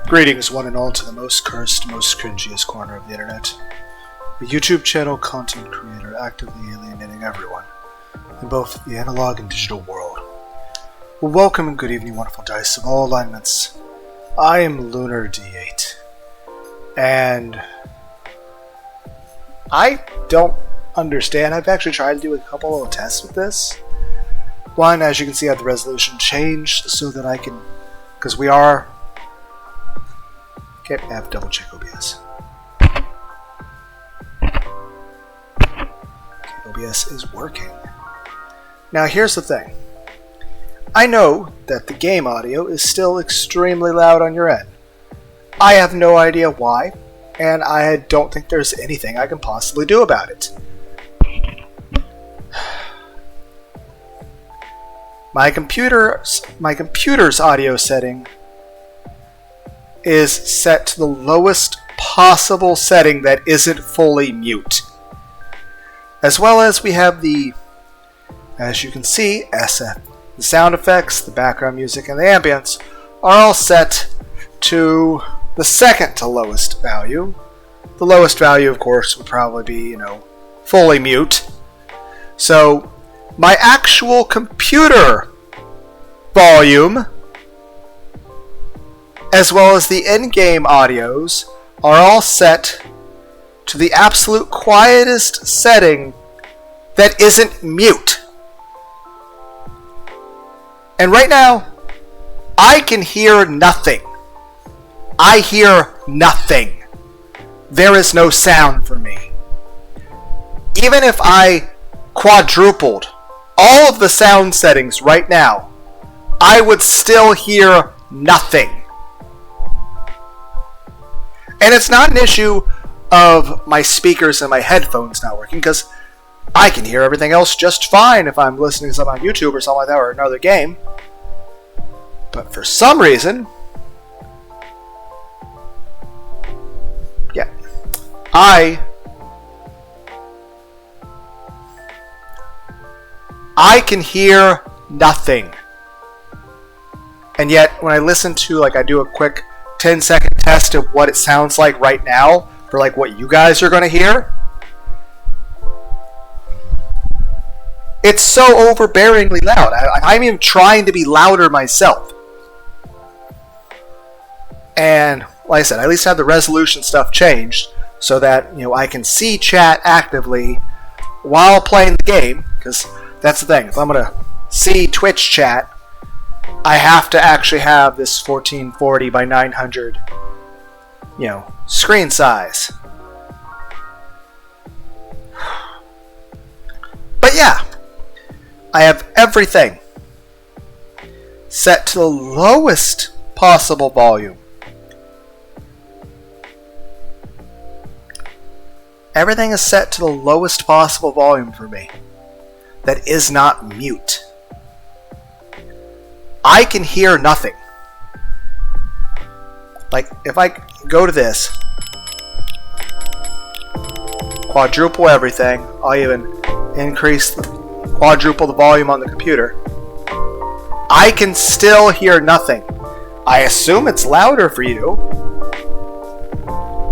Greetings, one and all, to the most cursed, most cringiest corner of the internet. A YouTube channel content creator actively alienating everyone in both the analog and digital world. Well, welcome and good evening, wonderful dice of all alignments. I am Lunar D8, and I don't understand. I've actually tried to do a couple of tests with this. One, as you can see, I have the resolution changed so that I can, because we are. Okay, I have to double check OBS. Okay, OBS is working. Now here's the thing. I know that the game audio is still extremely loud on your end. I have no idea why, and I don't think there's anything I can possibly do about it. My computer's audio setting is set to the lowest possible setting that isn't fully mute. As well as we have the, as you can see, SF. The sound effects, the background music, and the ambience are all set to the second to lowest value. The lowest value, of course, would probably be, fully mute. So, my actual computer volume, as well as the in-game audios, are all set to the absolute quietest setting that isn't mute. And right now, I can hear nothing. I hear nothing. There is no sound for me. Even if I quadrupled all of the sound settings right now, I would still hear nothing. And it's not an issue of my speakers and my headphones not working, because I can hear everything else just fine if I'm listening to something on YouTube or something like that, or another game. But for some reason, I can hear nothing. And yet, when I listen to, I do a quick 10-second test of what it sounds like right now, for what you guys are going to hear, it's so overbearingly loud. I'm even trying to be louder myself. And, like I said, I at least have the resolution stuff changed so that, I can see chat actively while playing the game, because that's the thing. If I'm going to see Twitch chat, I have to actually have this 1440 by 900, screen size. But yeah, I have everything set to the lowest possible volume. Everything is set to the lowest possible volume for me that is not mute. I can hear nothing. If I go to this, quadruple everything, I'll even quadruple the volume on the computer, I can still hear nothing. I assume it's louder for you,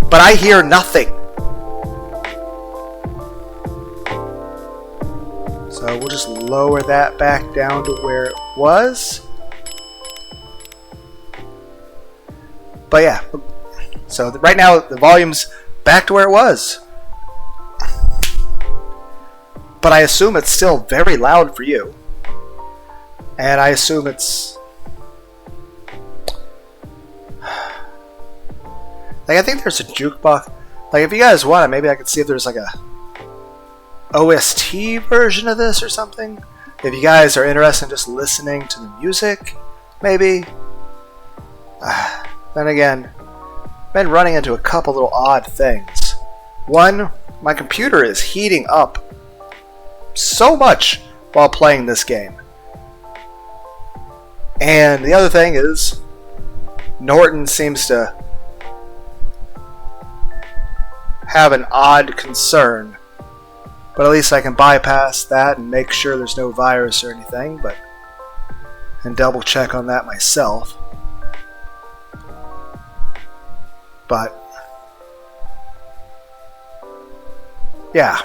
but I hear nothing. So we'll just lower that back down to where it was. But yeah, so right now the volume's back to where it was. But I assume it's still very loud for you. And I assume it's... I think there's a jukebox. If you guys want it, maybe I could see if there's a OST version of this or something. If you guys are interested in just listening to the music, maybe. Then again, I've been running into a couple little odd things. One, my computer is heating up so much while playing this game. And the other thing is, Norton seems to have an odd concern. But at least I can bypass that and make sure there's no virus or anything, and double check on that myself. But yeah.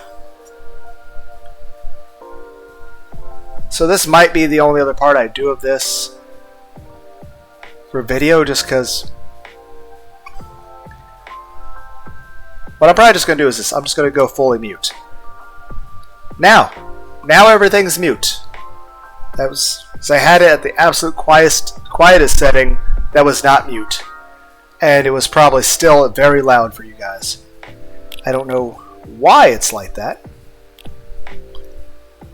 So this might be the only other part I do of this for video, just because what I'm probably just going to do is this. I'm just going to go fully mute. Now everything's mute. That was, so I had it at the absolute quietest setting that was not mute. And it was probably still very loud for you guys. I don't know why it's like that.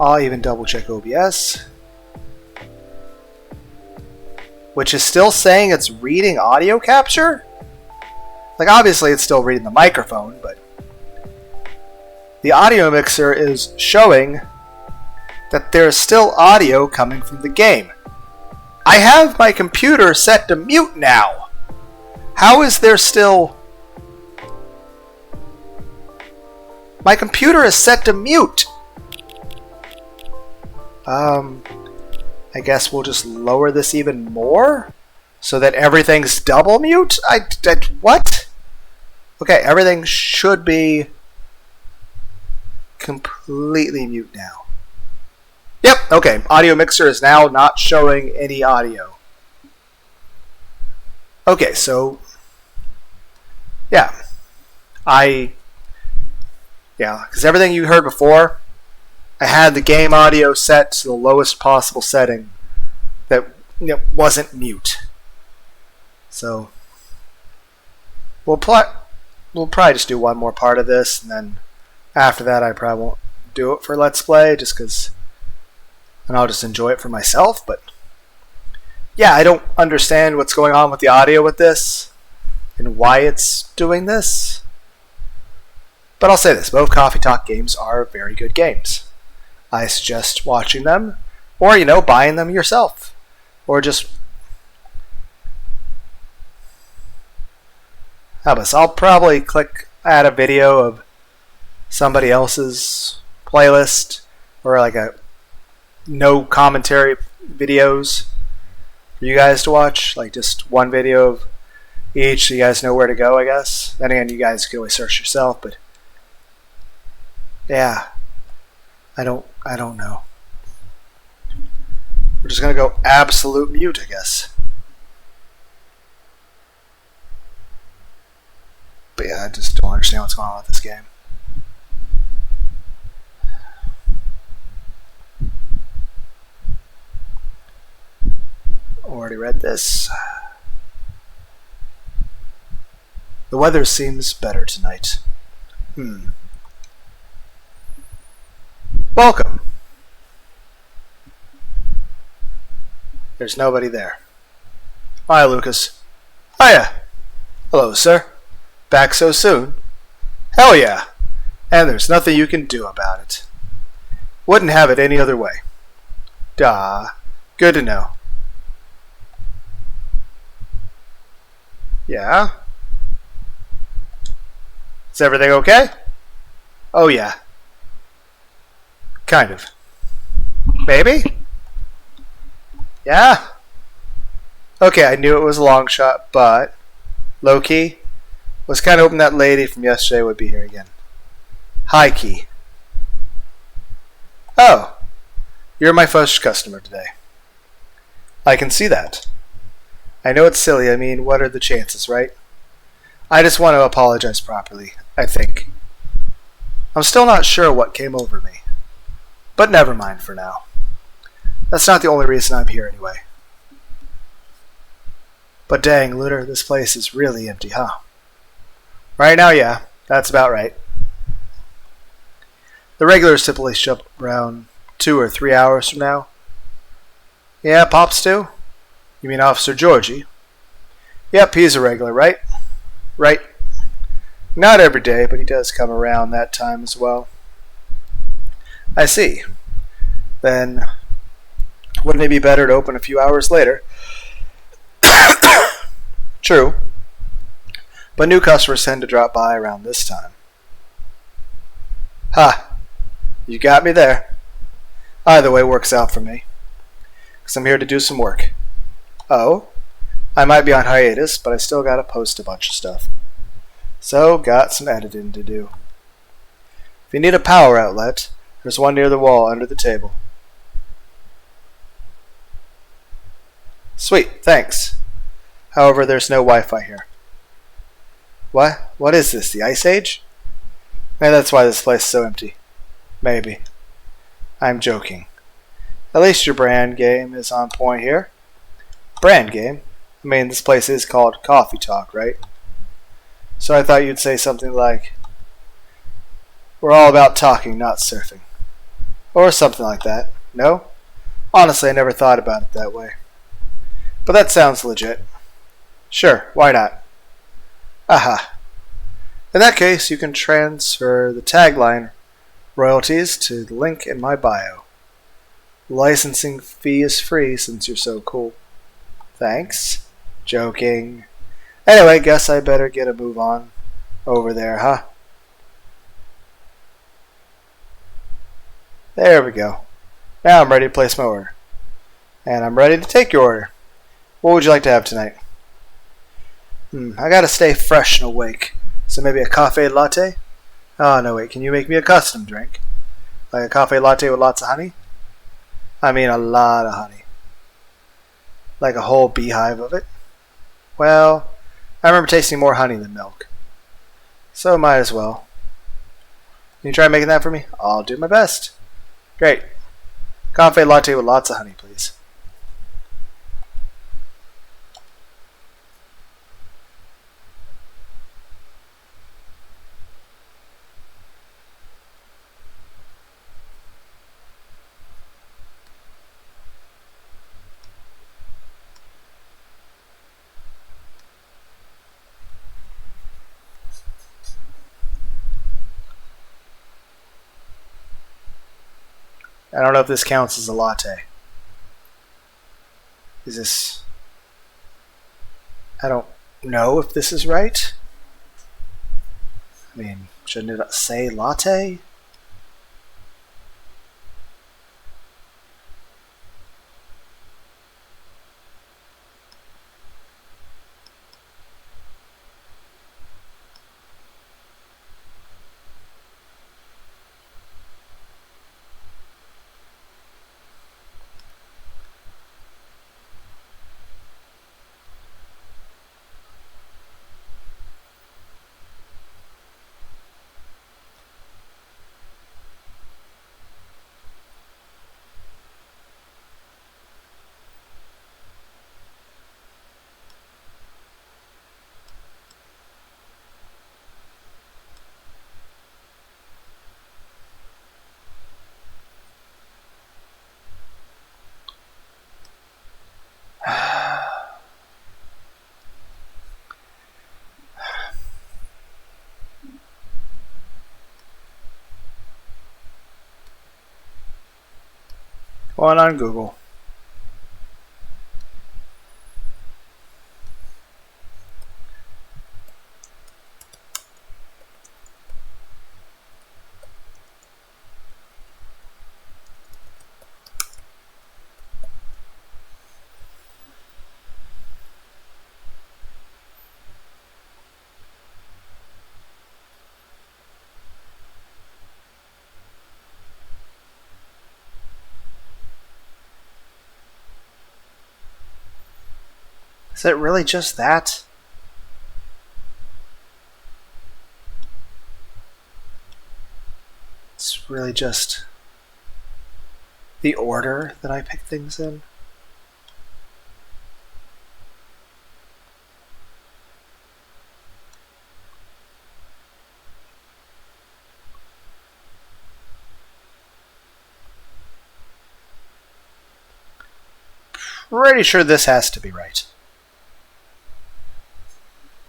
I'll even double check OBS. Which is still saying it's reading audio capture? Like, obviously it's still reading the microphone, but the audio mixer is showing that there is still audio coming from the game. I have my computer set to mute now. How is there still... My computer is set to mute. I guess we'll just lower this even more so that everything's double mute? What? Okay, everything should be completely mute now. Yep, okay. Audio mixer is now not showing any audio. Okay, so yeah. Because everything you heard before, I had the game audio set to the lowest possible setting that wasn't mute. So we'll probably just do one more part of this, and then after that I probably won't do it for Let's Play, just because, and I'll just enjoy it for myself. But yeah, I don't understand what's going on with the audio with this and why it's doing this. But I'll say this, both Coffee Talk games are very good games. I suggest watching them, or, buying them yourself. Or just... I'll probably add a video of somebody else's playlist, or like a no commentary videos for you guys to watch. Like just one video of each so you guys know where to go, I guess. Then again, you guys can always search yourself, but yeah. I don't know. We're just gonna go absolute mute, I guess. But yeah, I just don't understand what's going on with this game. Already read this. The weather seems better tonight. Welcome. There's nobody there. Hi, Lucas. Hiya. Hello, sir. Back so soon? Hell yeah. And there's nothing you can do about it. Wouldn't have it any other way. Duh. Good to know. Yeah? Is everything okay? Oh yeah. Kind of. Maybe? Yeah? Okay, I knew it was a long shot, but low-key, was kind of hoping that lady from yesterday would be here again. High-key. Oh, you're my first customer today. I can see that. I know it's silly, I mean, what are the chances, right? I just want to apologize properly, I think. I'm still not sure what came over me. But never mind for now. That's not the only reason I'm here anyway. But dang, Lunar, this place is really empty, huh? Right now, yeah. That's about right. The regulars typically show up around 2 or 3 hours from now. Yeah, Pops too? You mean Officer Georgie? Yep, he's a regular, right? Right. Not every day, but he does come around that time as well. I see. Then, wouldn't it be better to open a few hours later? True. But new customers tend to drop by around this time. Ha! You got me there. Either way works out for me. Because I'm here to do some work. Oh? I might be on hiatus, but I still gotta post a bunch of stuff. So, got some editing to do. If you need a power outlet, there's one near the wall under the table. Sweet, thanks. However, there's no Wi-Fi here. What? What is this, the Ice Age? Maybe that's why this place is so empty. Maybe. I'm joking. At least your brand game is on point here. Brand game? I mean, this place is called Coffee Talk, right? So I thought you'd say something like, we're all about talking, not surfing. Or something like that. No? Honestly, I never thought about it that way. But that sounds legit. Sure, why not? Aha. In that case, you can transfer the tagline royalties to the link in my bio. The licensing fee is free since you're so cool. Thanks. Joking. Anyway, guess I better get a move on over there, huh? There we go. Now I'm ready to place my order. And I'm ready to take your order. What would you like to have tonight? I gotta stay fresh and awake. So maybe a cafe latte? Oh, no, wait. Can you make me a custom drink? Like a cafe latte with lots of honey? I mean a lot of honey. Like a whole beehive of it? Well, I remember tasting more honey than milk. So might as well. Can you try making that for me? I'll do my best. Great. Cafe latte with lots of honey, please. I don't know if this counts as a latte. Is this... I don't know if this is right. I mean, shouldn't it say latte? One on Google. Is it really just that? It's really just the order that I pick things in? Pretty sure this has to be right.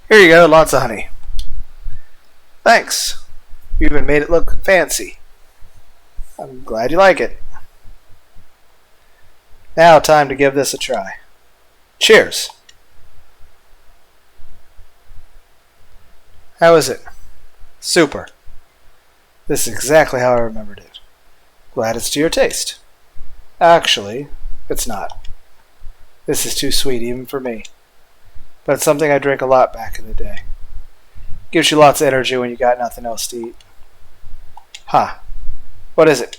Here you go, lots of honey. Thanks. You even made it look fancy. I'm glad you like it. Now, time to give this a try. Cheers. How is it? Super. This is exactly how I remembered it. Glad it's to your taste. Actually, it's not. This is too sweet even for me. But it's something I drank a lot back in the day. Gives you lots of energy when you got nothing else to eat. Huh. What is it?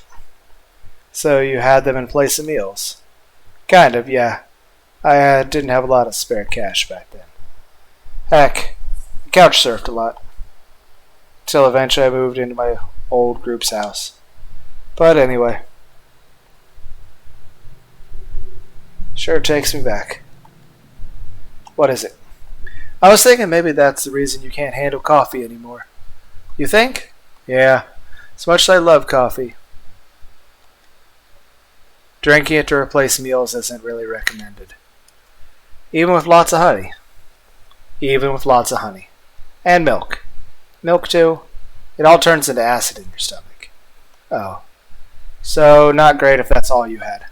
So you had them in place of meals? Kind of, yeah. I didn't have a lot of spare cash back then. Heck, I couch surfed a lot. Till eventually I moved into my old group's house. But anyway. Sure takes me back. What is it? I was thinking maybe that's the reason you can't handle coffee anymore. You think? Yeah. As much as I love coffee, drinking it to replace meals isn't really recommended. Even with lots of honey. Even with lots of honey. And milk. Milk too. It all turns into acid in your stomach. Oh. So, not great if that's all you had.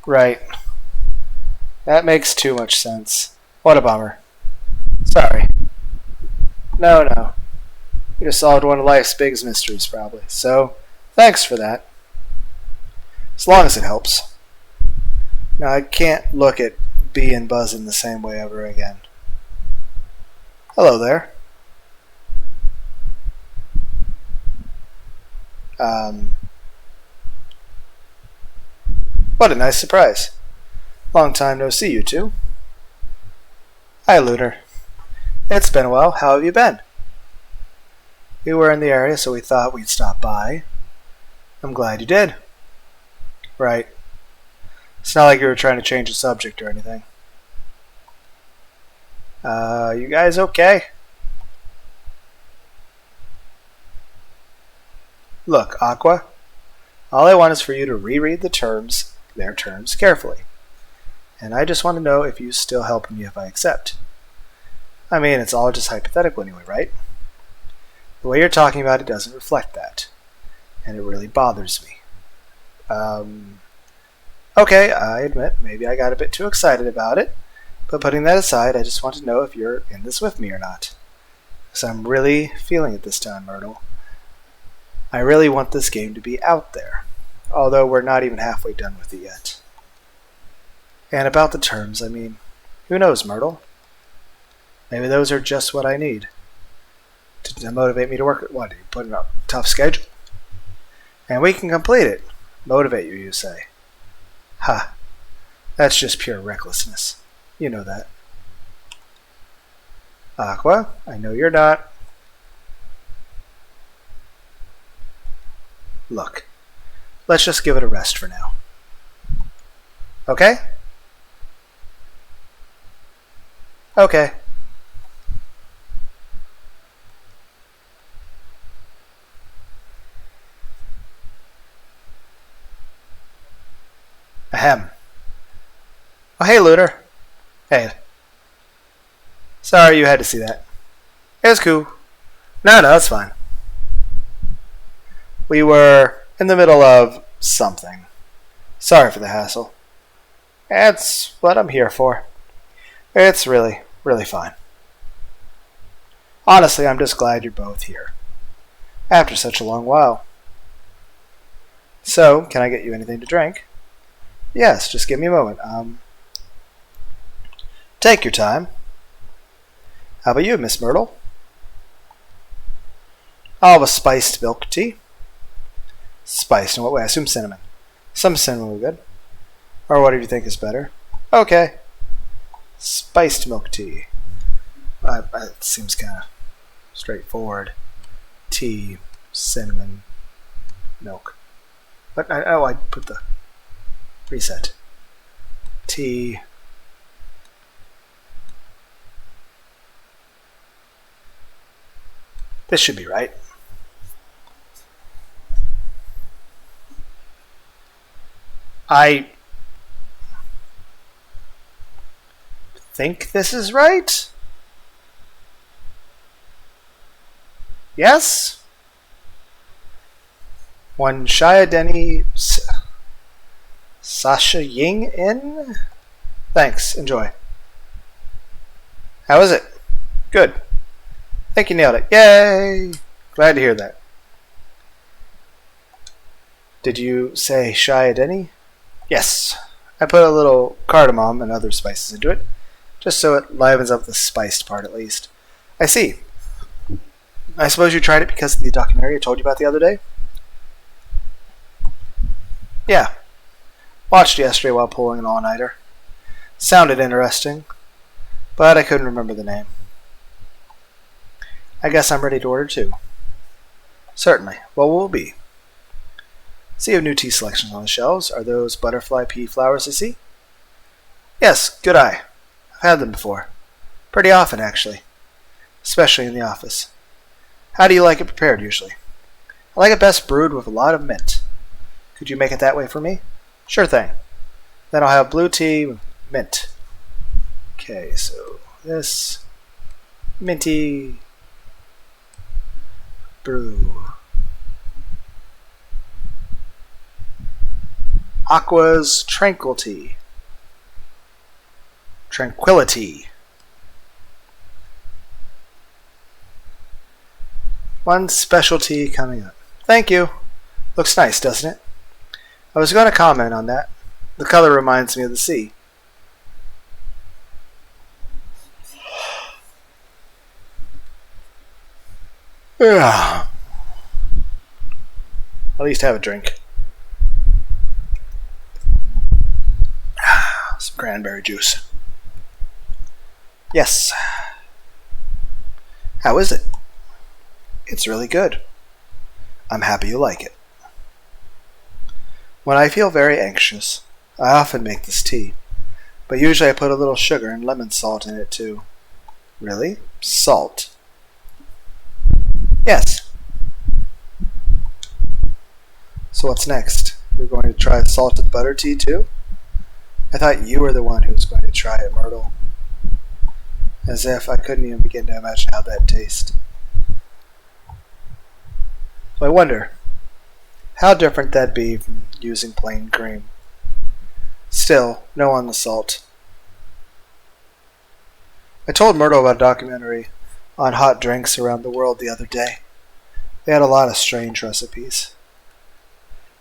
Right. That makes too much sense. What a bummer. Sorry. No. You just solved one of life's biggest mysteries, probably. So, thanks for that. As long as it helps. Now, I can't look at Bee and Buzz in the same way ever again. Hello there. What a nice surprise. Long time no see, you two. Hi, Lunar. It's been a while. How have you been? We were in the area, so we thought we'd stop by. I'm glad you did. Right. It's not like you were trying to change the subject or anything. You guys okay? Look, Aqua. All I want is for you to reread their terms, carefully. And I just want to know if you still help me if I accept. I mean, it's all just hypothetical anyway, right? The way you're talking about it doesn't reflect that. And it really bothers me. Okay, I admit, maybe I got a bit too excited about it. But putting that aside, I just want to know if you're in this with me or not. Because I'm really feeling it this time, Myrtle. I really want this game to be out there. Although we're not even halfway done with it yet. And about the terms, I mean, who knows, Myrtle? Maybe those are just what I need. To motivate me to work. What, are you putting up a tough schedule? And we can complete it. Motivate you, you say. Ha. That's just pure recklessness. You know that. Aqua, I know you're not. Look, let's just give it a rest for now. Okay? Okay. Ahem. Oh, hey, Lunar. Hey. Sorry you had to see that. It was cool. No, that's fine. We were in the middle of something. Sorry for the hassle. That's what I'm here for. It's really, really fine. Honestly, I'm just glad you're both here. After such a long while. So, can I get you anything to drink? Yes, just give me a moment. Take your time. How about you, Miss Myrtle? I'll have a spiced milk tea. Spiced in what way? I assume cinnamon. Some cinnamon would be good. Or what do you think is better? Okay. Spiced milk tea. It seems kind of straightforward. Tea, cinnamon, milk. But I put the reset. Tea. This should be right. I think this is right. Yes? One Shia Sasha Ying in? Thanks. Enjoy. How is it? Good. I think you nailed it. Yay! Glad to hear that. Did you say Shia Denny? Yes. I put a little cardamom and other spices into it, just so it livens up the spiced part at least. I see. I suppose you tried it because of the documentary I told you about the other day? Yeah. Watched it yesterday while pulling an all-nighter. Sounded interesting, but I couldn't remember the name. I guess I'm ready to order too. Certainly. What will it be? See you have new tea selections on the shelves. Are those butterfly pea flowers I see? Yes, good eye. I've had them before. Pretty often, actually. Especially in the office. How do you like it prepared, usually? I like it best brewed with a lot of mint. Could you make it that way for me? Sure thing. Then I'll have blue tea with mint. Okay, so this minty brew. Aqua's Tranquility. Tranquility. One specialty coming up. Thank you. Looks nice, doesn't it? I was going to comment on that. The color reminds me of the sea. At least have a drink. Some cranberry juice. Yes. How is it? It's really good. I'm happy you like it. When I feel very anxious, I often make this tea, but usually I put a little sugar and lemon salt in it too. Really? Salt? Yes. So what's next? We're going to try salted butter tea too? I thought you were the one who was going to try it, Myrtle. As if I couldn't even begin to imagine how that tastes. So I wonder, how different that'd be from using plain cream. Still, no on the salt. I told Myrtle about a documentary on hot drinks around the world the other day. They had a lot of strange recipes.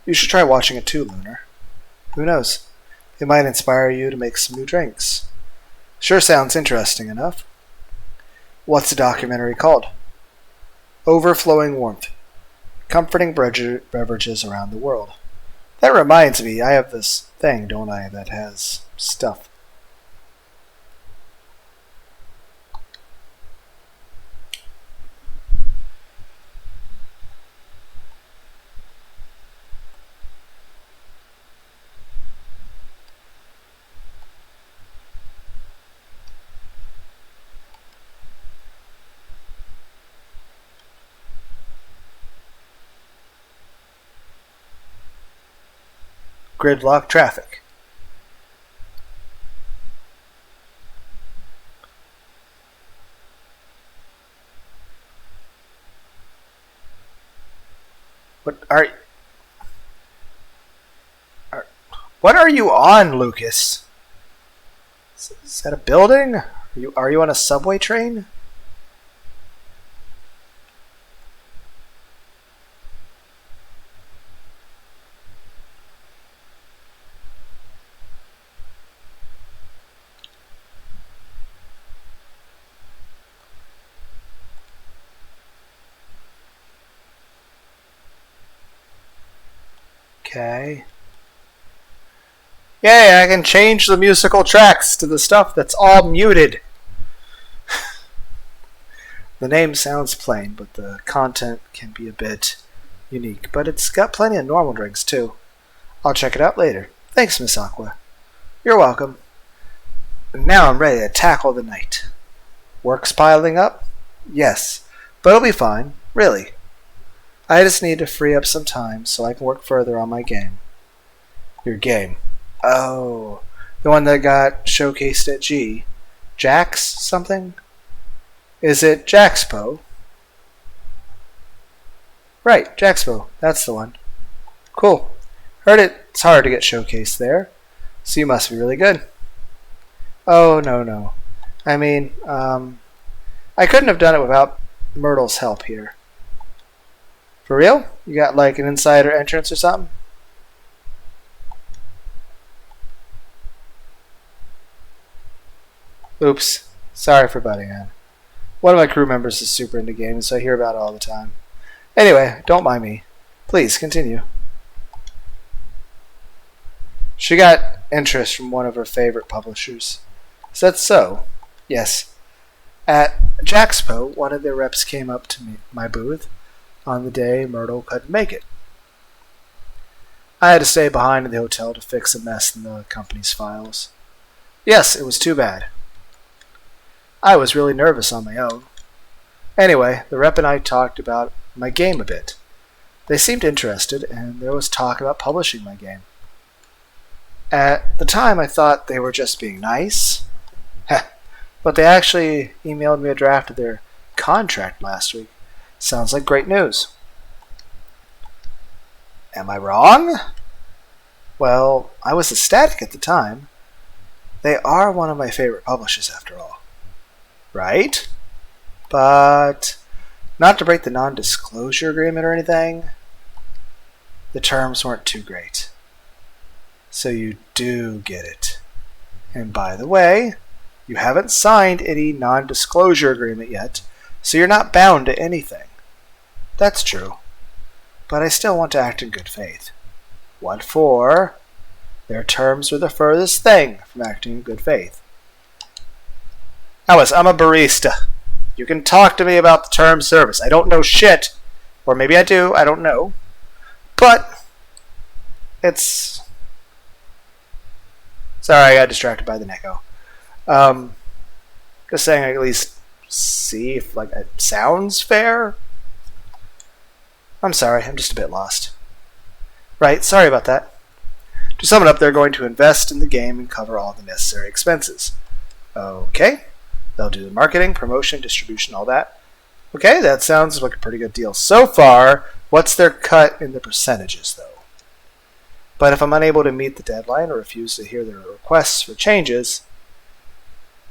You should try watching it too, Lunar. Who knows? It might inspire you to make some new drinks. Sure sounds interesting enough. What's the documentary called? Overflowing Warmth. Comforting beverages around the world. That reminds me, I have this thing, don't I, that has stuff. Gridlock traffic. What are you on, Lucas? Is that a building? Are you on a subway train? Okay. Yay, I can change the musical tracks to the stuff that's all muted. The name sounds plain, but the content can be a bit unique. But it's got plenty of normal drinks, too. I'll check it out later. Thanks, Miss Aqua. You're welcome. Now I'm ready to tackle the night. Work's piling up? Yes, but it'll be fine, really. I just need to free up some time so I can work further on my game. Your game? Oh, the one that got showcased at G. Jax something? Is it Jaxpo? Right, Jaxpo. That's the one. Cool. Heard it's hard to get showcased there, so you must be really good. Oh, no. I mean, I couldn't have done it without Myrtle's help here. For real? You got like an insider entrance or something? Oops. Sorry for butting in. One of my crew members is super into games, so I hear about it all the time. Anyway, don't mind me. Please, continue. She got interest from one of her favorite publishers. Is that so? Yes. At Jaxpo, one of their reps came up to my booth on the day Myrtle couldn't make it. I had to stay behind in the hotel to fix a mess in the company's files. Yes, it was too bad. I was really nervous on my own. Anyway, the rep and I talked about my game a bit. They seemed interested, and there was talk about publishing my game. At the time, I thought they were just being nice. But they actually emailed me a draft of their contract last week. Sounds like great news. Am I wrong? Well, I was ecstatic at the time. They are one of my favorite publishers, after all. Right? But not to break the non-disclosure agreement or anything, the terms weren't too great. So you do get it. And by the way, you haven't signed any non-disclosure agreement yet, so you're not bound to anything. That's true. But I still want to act in good faith. What for? Their terms are the furthest thing from acting in good faith. Alice, I'm a barista. You can talk to me about the term service. I don't know shit. Or maybe I do, I don't know. But it's... Sorry, I got distracted by the Neko. Just saying, I at least see if like it sounds fair. I'm sorry, I'm just a bit lost. Right, sorry about that. To sum it up, they're going to invest in the game and cover all the necessary expenses. Okay. They'll do the marketing, promotion, distribution, all that. Okay, that sounds like a pretty good deal. So far, what's their cut in the percentages, though? But if I'm unable to meet the deadline or refuse to hear their requests for changes,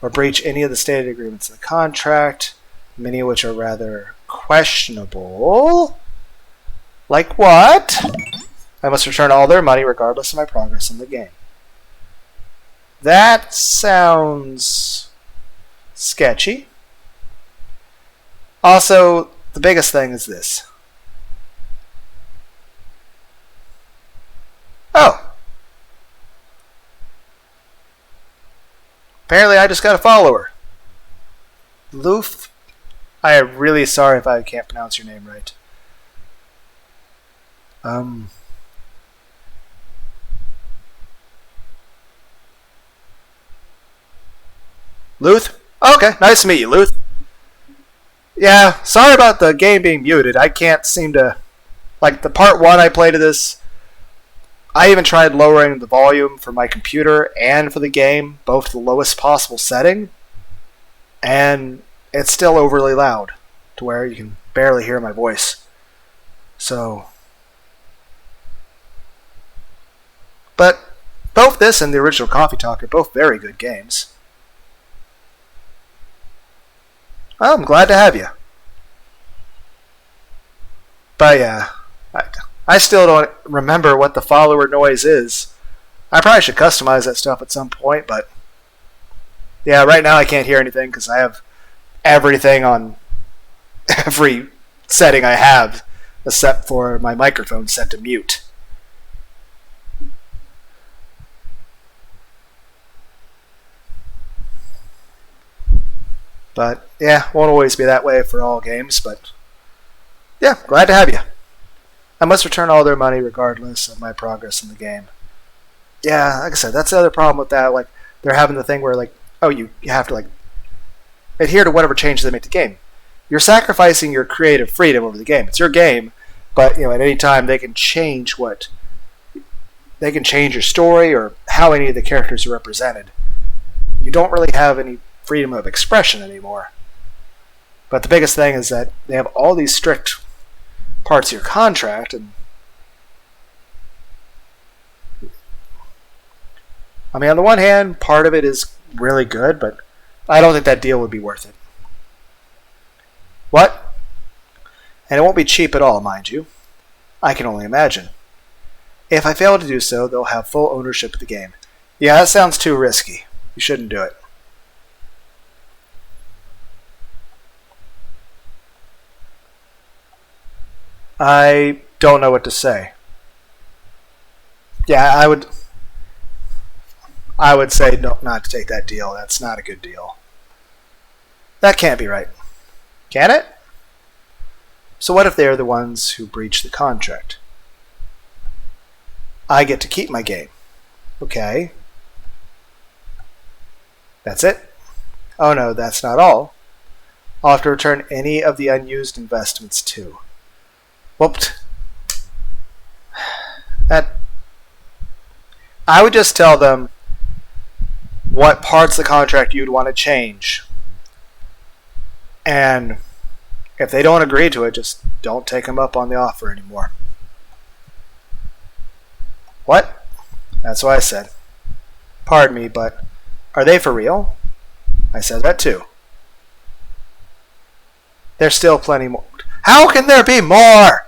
or breach any of the stated agreements in the contract, many of which are rather questionable, like what? I must return all their money regardless of my progress in the game. That sounds sketchy. Also, the biggest thing is this. Oh. Apparently I just got a follower. Loof. I am really sorry if I can't pronounce your name right. Luth? Okay, nice to meet you, Luth. Yeah, sorry about the game being muted. I can't seem to... Like, the part 1 I played of this, I even tried lowering the volume for my computer and for the game, both to the lowest possible setting, and it's still overly loud, to where you can barely hear my voice. So... But both this and the original Coffee Talk are both very good games. Well, I'm glad to have you. But yeah, I still don't remember what the follower noise is. I probably should customize that stuff at some point, but yeah, right now I can't hear anything because I have everything on every setting I have except for my microphone set to mute. But yeah, won't always be that way for all games, but yeah, glad to have you. I must return all their money regardless of my progress in the game. Yeah, like I said, that's the other problem with that. Like, they're having the thing where, like, oh, you have to, like, adhere to whatever changes they make to the game. You're sacrificing your creative freedom over the game. It's your game, but, you know, at any time they can change they can change your story or how any of the characters are represented. You don't really have any freedom of expression anymore. But the biggest thing is that they have all these strict parts of your contract, and I mean, on the one hand, part of it is really good, but I don't think that deal would be worth it. What? And it won't be cheap at all, mind you. I can only imagine. If I fail to do so, they'll have full ownership of the game. Yeah, that sounds too risky. You shouldn't do it. I don't know what to say. Yeah, I would say no, not to take that deal. That's not a good deal. That can't be right. Can it? So what if they're the ones who breach the contract? I get to keep my game. Okay. That's it? Oh no, that's not all. I'll have to return any of the unused investments too. Whooped. That. I would just tell them what parts of the contract you'd want to change. And if they don't agree to it, just don't take them up on the offer anymore. What? That's what I said. Pardon me, but are they for real? I said that too. There's still plenty more. How can there be more?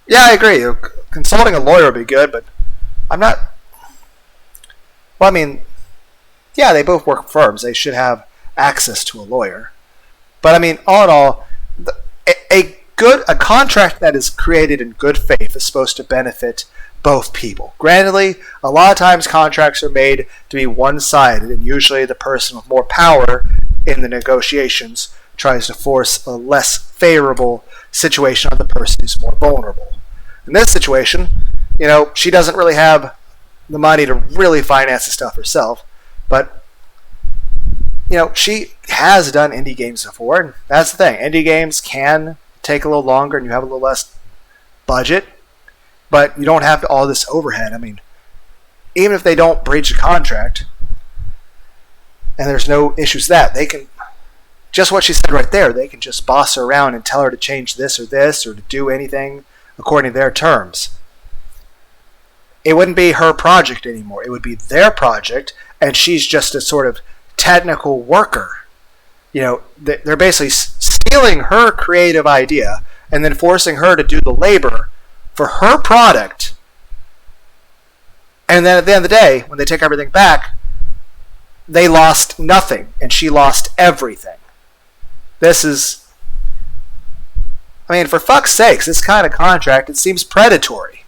Yeah, I agree. Consulting a lawyer would be good, but I'm not... Well, I mean, yeah, they both work for firms. They should have access to a lawyer. But I mean, all in all, a contract that is created in good faith is supposed to benefit both people. Granted, a lot of times contracts are made to be one-sided, and usually the person with more power in the negotiations tries to force a less favorable situation on the person who's more vulnerable. In this situation, she doesn't really have the money to really finance the stuff herself, but she has done indie games before, and that's the thing. Indie games can take a little longer, and you have a little less budget, but you don't have all this overhead. I mean, even if they don't breach a contract, and there's no issues that, they can, just what she said right there, they can just boss her around and tell her to change this, or to do anything according to their terms. It wouldn't be her project anymore. It would be their project, and she's just a sort of technical worker. They're basically stealing her creative idea and then forcing her to do the labor for her product. And then at the end of the day, when they take everything back, they lost nothing, and she lost everything. This is... I mean, for fuck's sakes, this kind of contract, it seems predatory.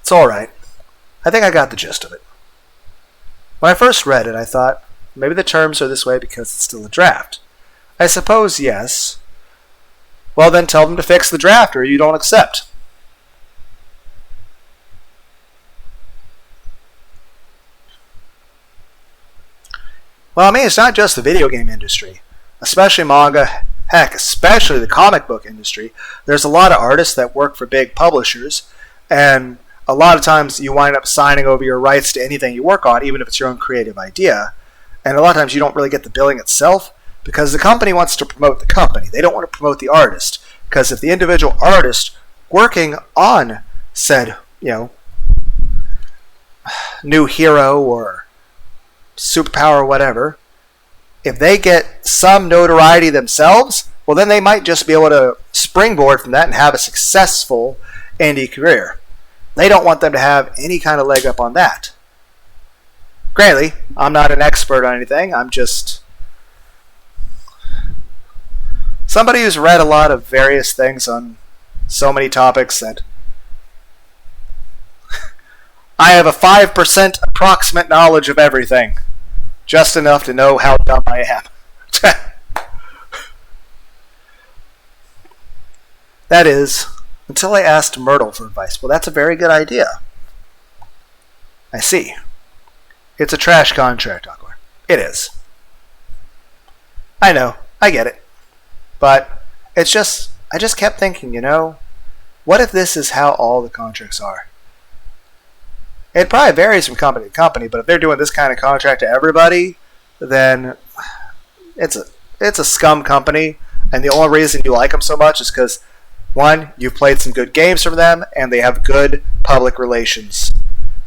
It's alright. I think I got the gist of it. When I first read it, I thought, maybe the terms are this way because it's still a draft. I suppose yes. Well, then tell them to fix the draft or you don't accept. Well, I mean, it's not just the video game industry. Especially manga, heck, especially the comic book industry. There's a lot of artists that work for big publishers, and a lot of times you wind up signing over your rights to anything you work on, even if it's your own creative idea. And a lot of times you don't really get the billing itself because the company wants to promote the company. They don't want to promote the artist. Because if the individual artist working on said, new hero or superpower or whatever, if they get some notoriety themselves, well, then they might just be able to springboard from that and have a successful indie career. They don't want them to have any kind of leg up on that. Granted, I'm not an expert on anything. I'm just somebody who's read a lot of various things on so many topics that I have a 5% approximate knowledge of everything. Just enough to know how dumb I am. That is... until I asked Myrtle for advice. Well, that's a very good idea. I see. It's a trash contract, Aqua. It is. I know. I get it. But it's just... I just kept thinking, what if this is how all the contracts are? It probably varies from company to company, but if they're doing this kind of contract to everybody, then it's a scum company, and the only reason you like them so much is because, one, you've played some good games from them, and they have good public relations.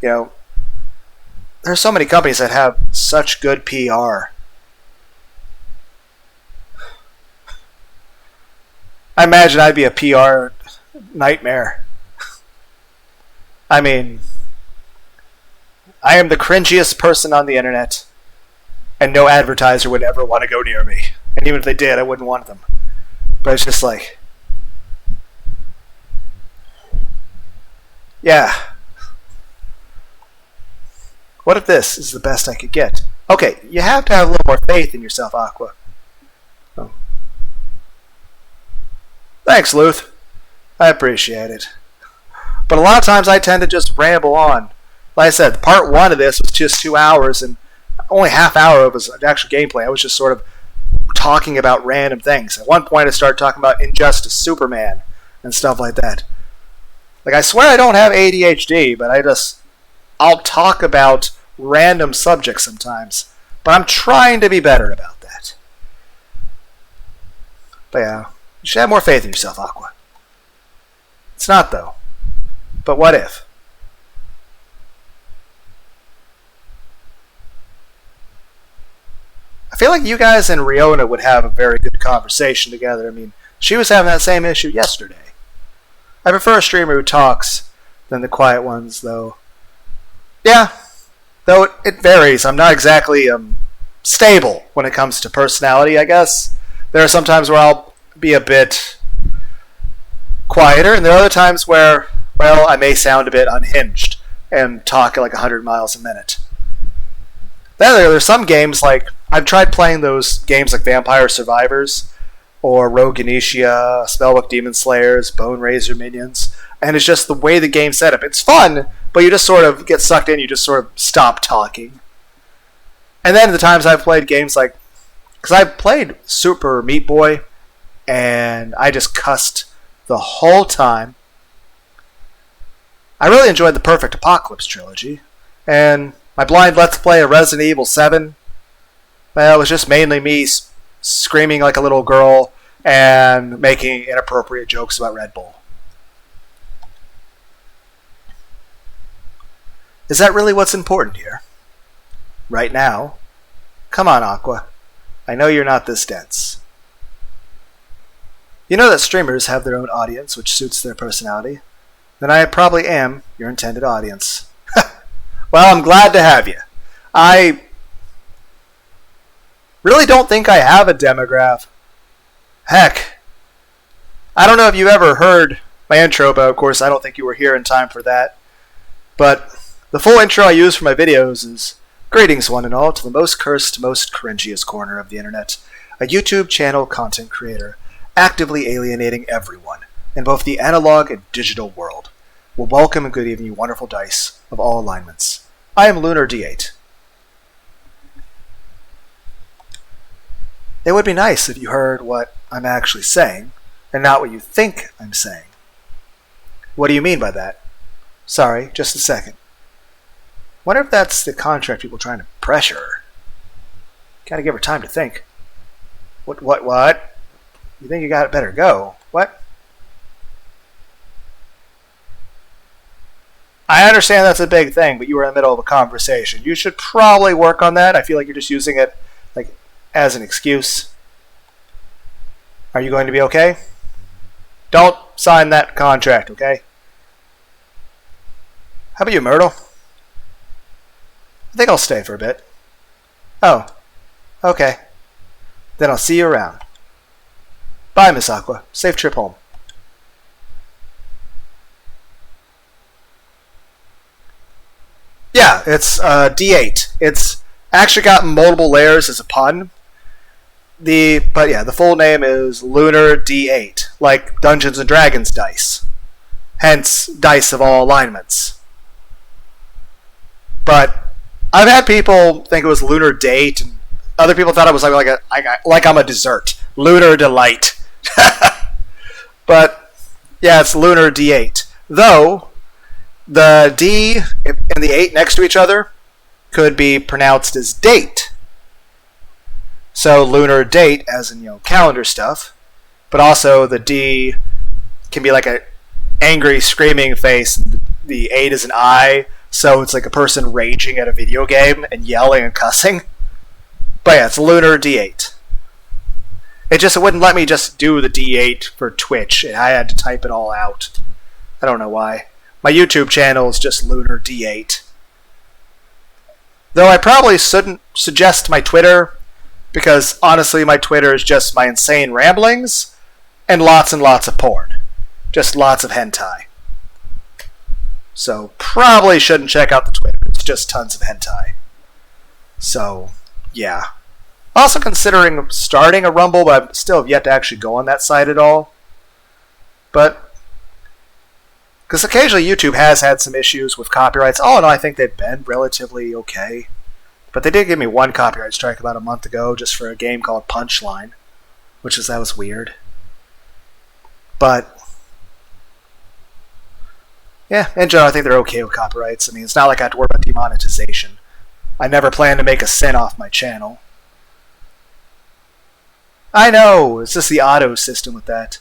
There's so many companies that have such good PR. I imagine I'd be a PR nightmare. I mean, I am the cringiest person on the internet, and no advertiser would ever want to go near me. And even if they did, I wouldn't want them. But it's just like, yeah. What if this is the best I could get? Okay, you have to have a little more faith in yourself, Aqua. Oh. Thanks, Luth. I appreciate it. But a lot of times I tend to just ramble on. Like I said, part 1 of this was just 2 hours, and only half hour of it was actual gameplay. I was just sort of talking about random things. At one point I started talking about Injustice, Superman, and stuff like that. Like, I swear I don't have ADHD, but I'll talk about random subjects sometimes. But I'm trying to be better about that. But yeah, you should have more faith in yourself, Aqua. It's not, though. But what if? I feel like you guys and Riona would have a very good conversation together. I mean, she was having that same issue yesterday. I prefer a streamer who talks than the quiet ones, though. Yeah, though it varies. I'm not exactly stable when it comes to personality, I guess. There are some times where I'll be a bit quieter, and there are other times where, well, I may sound a bit unhinged and talk at like 100 miles a minute. Then there's some games, like, I've tried playing those games like Vampire Survivors or Rogue Initia, Spellbook Demon Slayers, Bone Razor Minions, and it's just the way the game's set up. It's fun, but you just sort of get sucked in, you just sort of stop talking. And then the times I've played games like, because I played Super Meat Boy, and I just cussed the whole time. I really enjoyed the Perfect Apocalypse trilogy, and my blind Let's Play of Resident Evil 7, well, it was just mainly me screaming like a little girl and making inappropriate jokes about Red Bull. Is that really what's important here? Right now? Come on, Aqua. I know you're not this dense. You know that streamers have their own audience, which suits their personality. Then I probably am your intended audience. Well, I'm glad to have you. I really don't think I have a demographic. Heck, I don't know if you ever heard my intro, but of course I don't think you were here in time for that. But the full intro I use for my videos is, greetings one and all to the most cursed, most cringiest corner of the internet, a YouTube channel content creator, actively alienating everyone in both the analog and digital world. Well, welcome and good evening, you wonderful dice of all alignments. I am Lunar D8. It would be nice if you heard what I'm actually saying, and not what you think I'm saying. What do you mean by that? Sorry, just a second. Wonder if that's the contract people trying to pressure her. Gotta give her time to think. What? You think you got it better go? What? I understand that's a big thing, but you were in the middle of a conversation. You should probably work on that. I feel like you're just using it like as an excuse. Are you going to be okay? Don't sign that contract, okay? How about you, Myrtle? I think I'll stay for a bit. Oh, okay. Then I'll see you around. Bye, Miss Aqua. Safe trip home. Yeah, it's D8. It's actually got multiple layers as a pun. But yeah, the full name is Lunar D8, like Dungeons and Dragons dice. Hence, dice of all alignments. But I've had people think it was Lunar Date, and other people thought it was like I'm a dessert. Lunar Delight. But yeah, it's Lunar D8. Though the D and the 8 next to each other could be pronounced as date. So lunar date, as in calendar stuff, but also the D can be like a angry screaming face, and the 8 is an eye, so it's like a person raging at a video game and yelling and cussing. But yeah, it's lunar D8. It wouldn't let me just do the D8 for Twitch. I had to type it all out. I don't know why. My YouTube channel is just Lunar D8. Though I probably shouldn't suggest my Twitter, Because honestly, my Twitter is just my insane ramblings and lots of porn. Just lots of hentai. So probably shouldn't check out the Twitter. It's just tons of hentai. So, yeah. Also considering starting a Rumble, but I still have yet to actually go on that site at all. But, because occasionally YouTube has had some issues with copyrights. All in all, I think they've been relatively okay. But they did give me one copyright strike about a month ago just for a game called Punchline. That was weird. But, yeah, in general, I think they're okay with copyrights. I mean, it's not like I have to worry about demonetization. I never plan to make a cent off my channel. I know, it's just the auto system with that.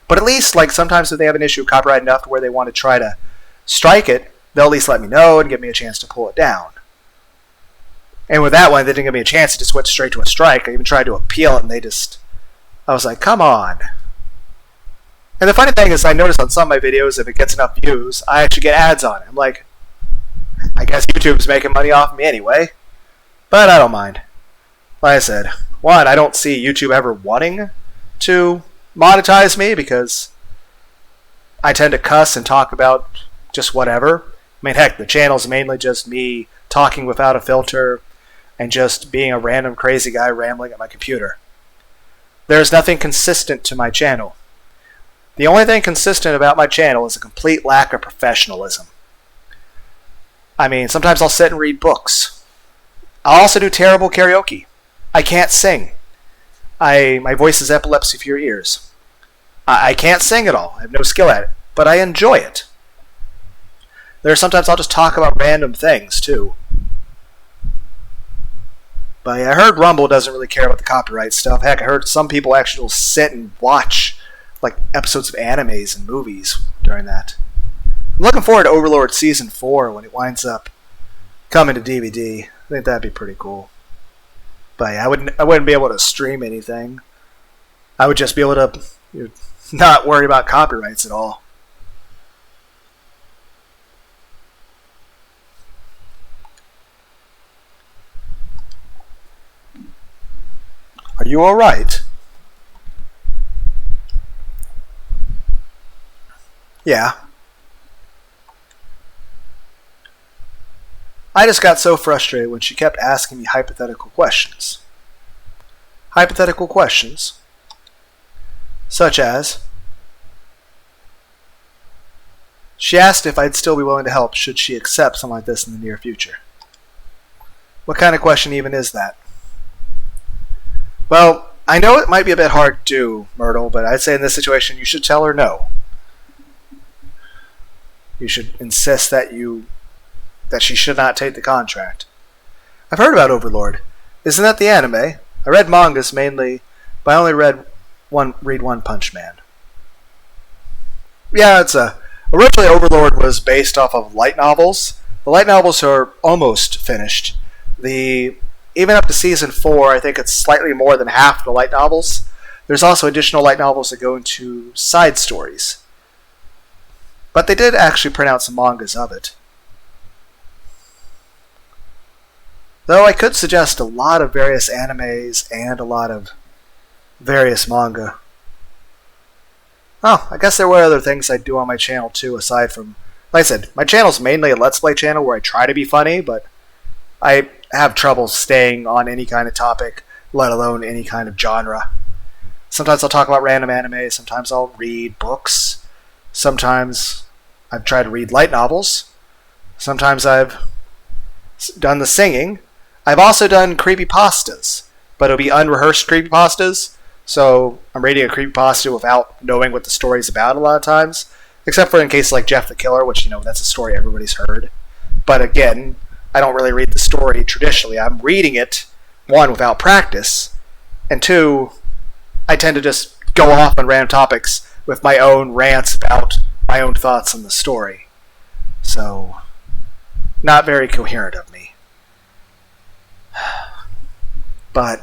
But at least, like, sometimes if they have an issue with copyright enough to where they want to try to strike it, they'll at least let me know and give me a chance to pull it down. And with that one, they didn't give me a chance. It just went straight to a strike. I even tried to appeal it, and I was like, come on. And the funny thing is, I noticed on some of my videos, if it gets enough views, I actually get ads on it. I'm like, I guess YouTube's making money off of me anyway. But I don't mind. Like I said, one, I don't see YouTube ever wanting to monetize me because I tend to cuss and talk about just whatever. I mean, heck, the channel's mainly just me talking without a filter and just being a random crazy guy rambling at my computer. There's nothing consistent to my channel. The only thing consistent about my channel is a complete lack of professionalism. I mean, sometimes I'll sit and read books. I'll also do terrible karaoke. I can't sing. My voice is epilepsy for your ears. I can't sing at all. I have no skill at it. But I enjoy it. Sometimes I'll just talk about random things, too. But I heard Rumble doesn't really care about the copyright stuff. Heck, I heard some people actually will sit and watch like episodes of animes and movies during that. I'm looking forward to Overlord Season 4 when it winds up coming to DVD. I think that'd be pretty cool. But yeah, I wouldn't be able to stream anything. I would just be able to not worry about copyrights at all. Are you alright? Yeah. I just got so frustrated when she kept asking me hypothetical questions. Hypothetical questions, such as, she asked if I'd still be willing to help should she accept something like this in the near future. What kind of question even is that? Well, I know it might be a bit hard to do, Myrtle, but I'd say in this situation you should tell her no. You should insist that she should not take the contract. I've heard about Overlord. Isn't that the anime? I read mangas mainly, but I only read One Punch Man. Yeah, originally Overlord was based off of light novels. The light novels are almost finished. Even up to Season 4, I think it's slightly more than half the light novels. There's also additional light novels that go into side stories. But they did actually print out some mangas of it. Though I could suggest a lot of various animes and a lot of various manga. Oh, I guess there were other things I do on my channel too, aside from... Like I said, my channel's mainly a Let's Play channel where I try to be funny, but I have trouble staying on any kind of topic, let alone any kind of genre. Sometimes I'll talk about random anime, sometimes I'll read books, sometimes I've tried to read light novels, sometimes I've done the singing. I've also done creepypastas, but it'll be unrehearsed creepypastas, so I'm reading a creepypasta without knowing what the story's about a lot of times, except for in cases like Jeff the Killer, which, that's a story everybody's heard. But again, I don't really read the story traditionally. I'm reading it, one, without practice, and two, I tend to just go off on random topics with my own rants about my own thoughts on the story. So, not very coherent of me. But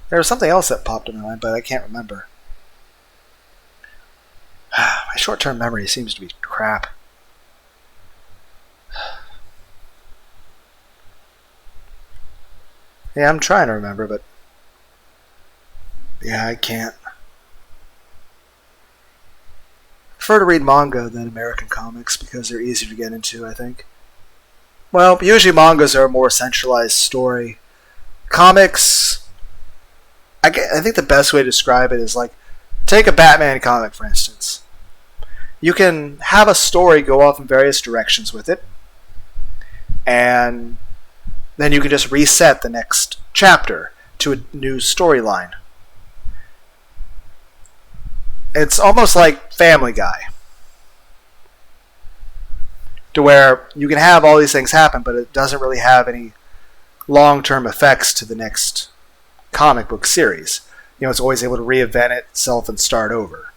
there was something else that popped in my mind, but I can't remember. My short-term memory seems to be crap. Yeah, I'm trying to remember, but yeah, I can't. I prefer to read manga than American comics because they're easier to get into, I think. Well, usually mangas are a more centralized story. Comics, I think the best way to describe it is like, take a Batman comic, for instance. You can have a story go off in various directions with it, and then you can just reset the next chapter to a new storyline. It's almost like Family Guy, to where you can have all these things happen, but it doesn't really have any long-term effects to the next comic book series. It's always able to reinvent itself and start over.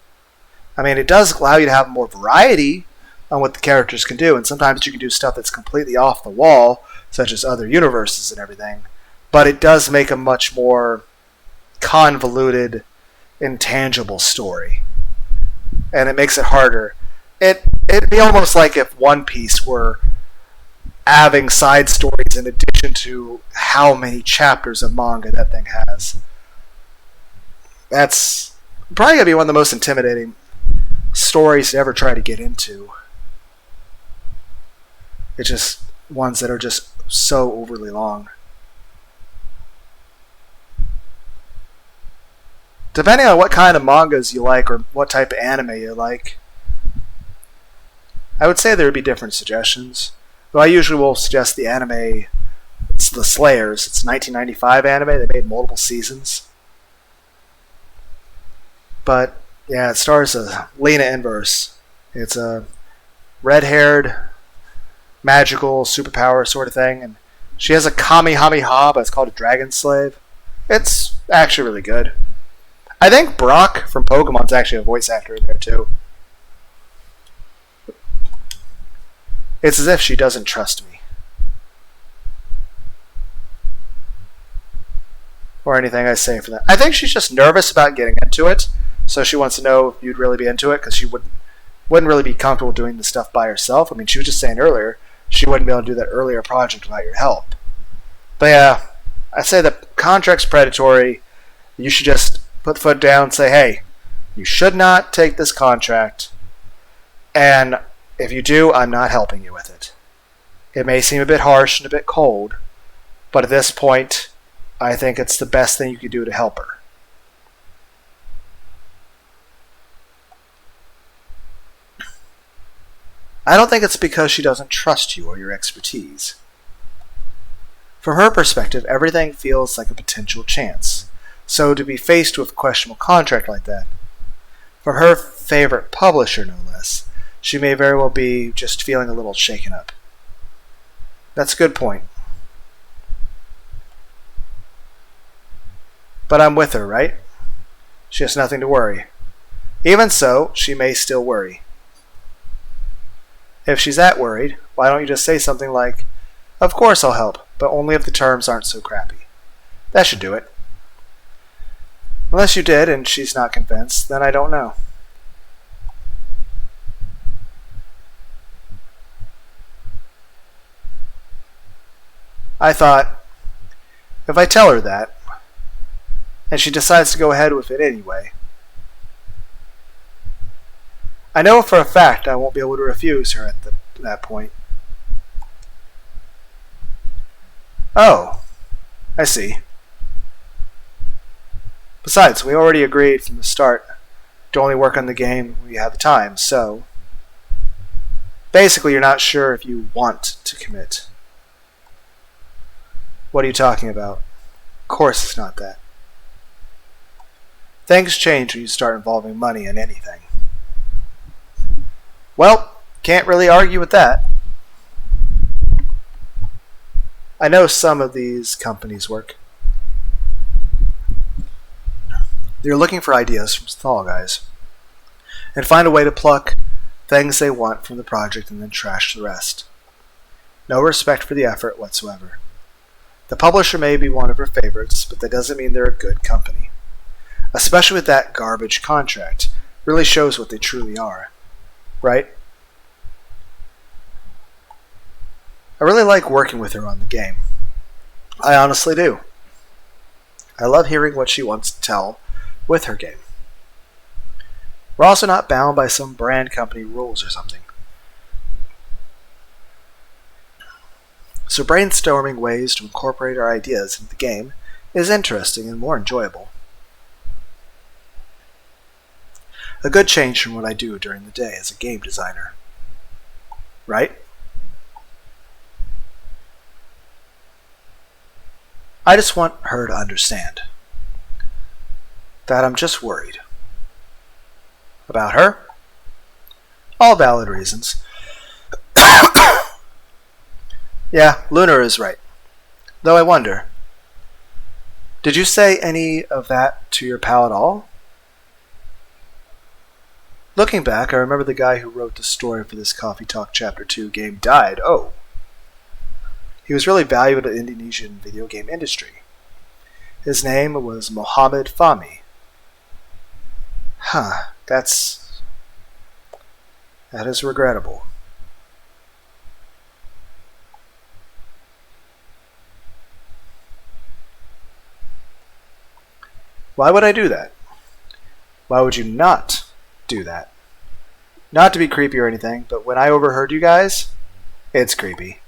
I mean, it does allow you to have more variety on what the characters can do, and sometimes you can do stuff that's completely off the wall, such as other universes and everything, but it does make a much more convoluted, intangible story, and it makes it harder. It'd be almost like if One Piece were having side stories in addition to how many chapters of manga that thing has. That's probably going to be one of the most intimidating stories to ever try to get into. It's just ones that are just so overly long. Depending on what kind of mangas you like or what type of anime you like, I would say there would be different suggestions. Though I usually will suggest the anime, it's The Slayers. It's a 1995 anime. They made multiple seasons. But, yeah, it stars Lena Inverse. It's a red-haired, magical superpower sort of thing. And she has a Kamehameha, but it's called a Dragon Slave. It's actually really good. I think Brock from Pokemon's actually a voice actor in there, too. It's as if she doesn't trust me. Or anything I say for that. I think she's just nervous about getting into it, so she wants to know if you'd really be into it, because she wouldn't really be comfortable doing the stuff by herself. I mean, she was just saying earlier, she wouldn't be able to do that earlier project without your help. But yeah, I say the contract's predatory. You should just put the foot down and say, hey, you should not take this contract, and if you do, I'm not helping you with it. It may seem a bit harsh and a bit cold, but at this point, I think it's the best thing you can do to help her. I don't think it's because she doesn't trust you or your expertise. From her perspective, everything feels like a potential chance. So to be faced with a questionable contract like that, from her favorite publisher no less, she may very well be just feeling a little shaken up. That's a good point. But I'm with her, right? She has nothing to worry. Even so, she may still worry. If she's that worried, why don't you just say something like, of course I'll help, but only if the terms aren't so crappy. That should do it. Unless you did and she's not convinced, then I don't know. I thought, if I tell her that, and she decides to go ahead with it anyway, I know for a fact I won't be able to refuse her at that point. Oh, I see. Besides, we already agreed from the start to only work on the game when you have the time, so basically you're not sure if you want to commit. What are you talking about? Of course it's not that. Things change when you start involving money in anything. Well, can't really argue with that. I know some of these companies work. They're looking for ideas from Fall Guys and find a way to pluck things they want from the project and then trash the rest. No respect for the effort whatsoever. The publisher may be one of her favorites, but that doesn't mean they're a good company. Especially with that garbage contract. Really shows what they truly are. Right? I really like working with her on the game. I honestly do. I love hearing what she wants to tell with her game. We're also not bound by some brand company rules or something. So brainstorming ways to incorporate our ideas into the game is interesting and more enjoyable. A good change from what I do during the day as a game designer. Right? I just want her to understand that I'm just worried. About her? All valid reasons. Yeah, Lunar is right. Though I wonder, did you say any of that to your pal at all? Looking back, I remember the guy who wrote the story for this Coffee Talk Chapter 2 game died. Oh. He was really valued in the Indonesian video game industry. His name was Muhammad Fahmi. Huh, that is regrettable. Why would I do that? Why would you not do that? Not to be creepy or anything, but when I overheard you guys, it's creepy.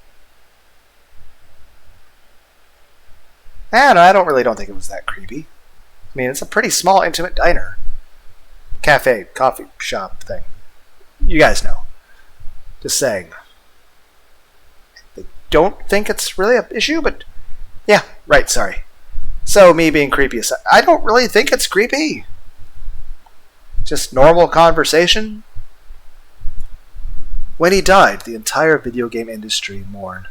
And I don't think it was that creepy. I mean, it's a pretty small, intimate diner. Cafe, coffee shop thing. You guys know. Just saying. I don't think it's really an issue, but yeah, right, sorry. So, me being creepy aside, I don't really think it's creepy. Just normal conversation. When he died, the entire video game industry mourned.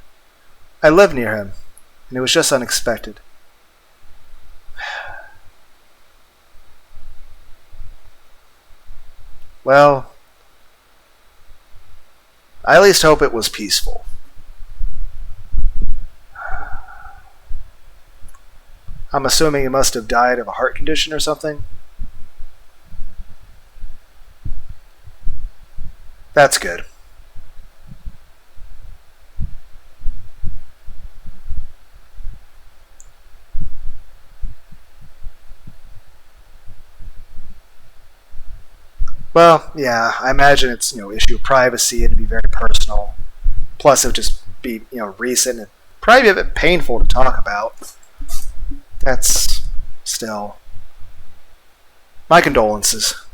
I lived near him, and it was just unexpected. Well, I at least hope it was peaceful. I'm assuming he must have died of a heart condition or something. That's good. Well, yeah, I imagine it's, issue of privacy and it'd be very personal. Plus, it would just be, recent and probably a bit painful to talk about. That's still my condolences.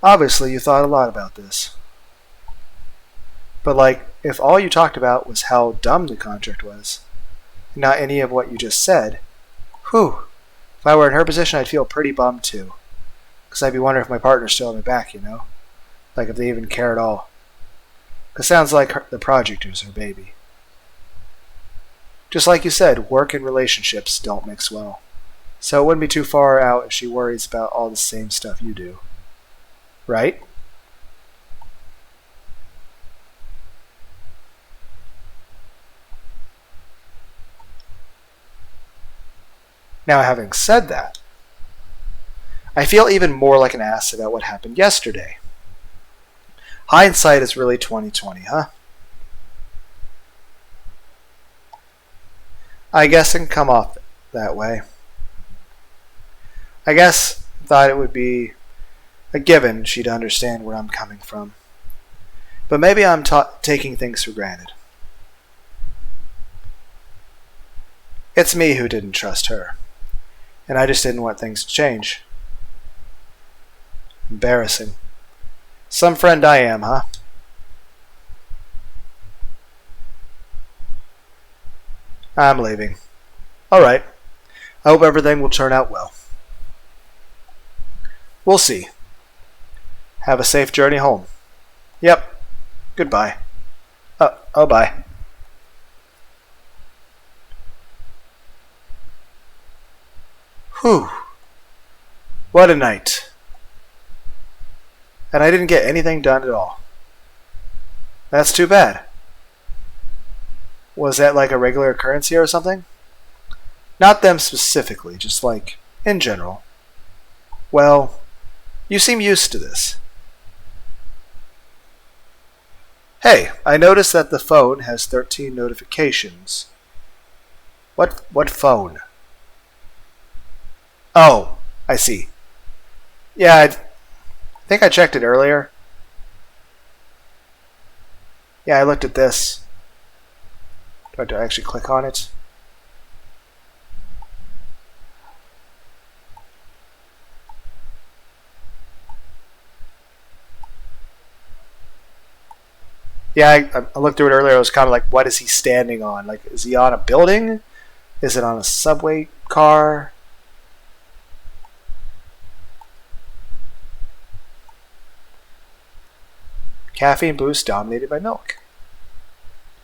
Obviously, you thought a lot about this. But, if all you talked about was how dumb the contract was, and not any of what you just said, whew, if I were in her position, I'd feel pretty bummed too. Because I'd be wondering if my partner's still on my back, Like if they even care at all. Because it sounds like the project is her baby. Just like you said, work and relationships don't mix well. So it wouldn't be too far out if she worries about all the same stuff you do. Right? Now, having said that, I feel even more like an ass about what happened yesterday. Hindsight is really 20/20, huh? I guess it can come off that way. I guess I thought it would be a given she'd understand where I'm coming from. But maybe I'm taking things for granted. It's me who didn't trust her. And I just didn't want things to change. Embarrassing. Some friend I am, huh? I'm leaving. Alright. I hope everything will turn out well. We'll see. Have a safe journey home. Yep. Goodbye. Oh, bye. Whew. What a night. And I didn't get anything done at all. That's too bad. Was that like a regular occurrence here or something? Not them specifically, just in general. Well, you seem used to this. Hey, I noticed that the phone has 13 notifications. What phone? Oh, I see. Yeah, I think I checked it earlier. Yeah, I looked at this. Do I have to actually click on it? Yeah, I looked through it earlier. I was kind of like, what is he standing on? Like, is he on a building? Is it on a subway car? Caffeine boost dominated by milk.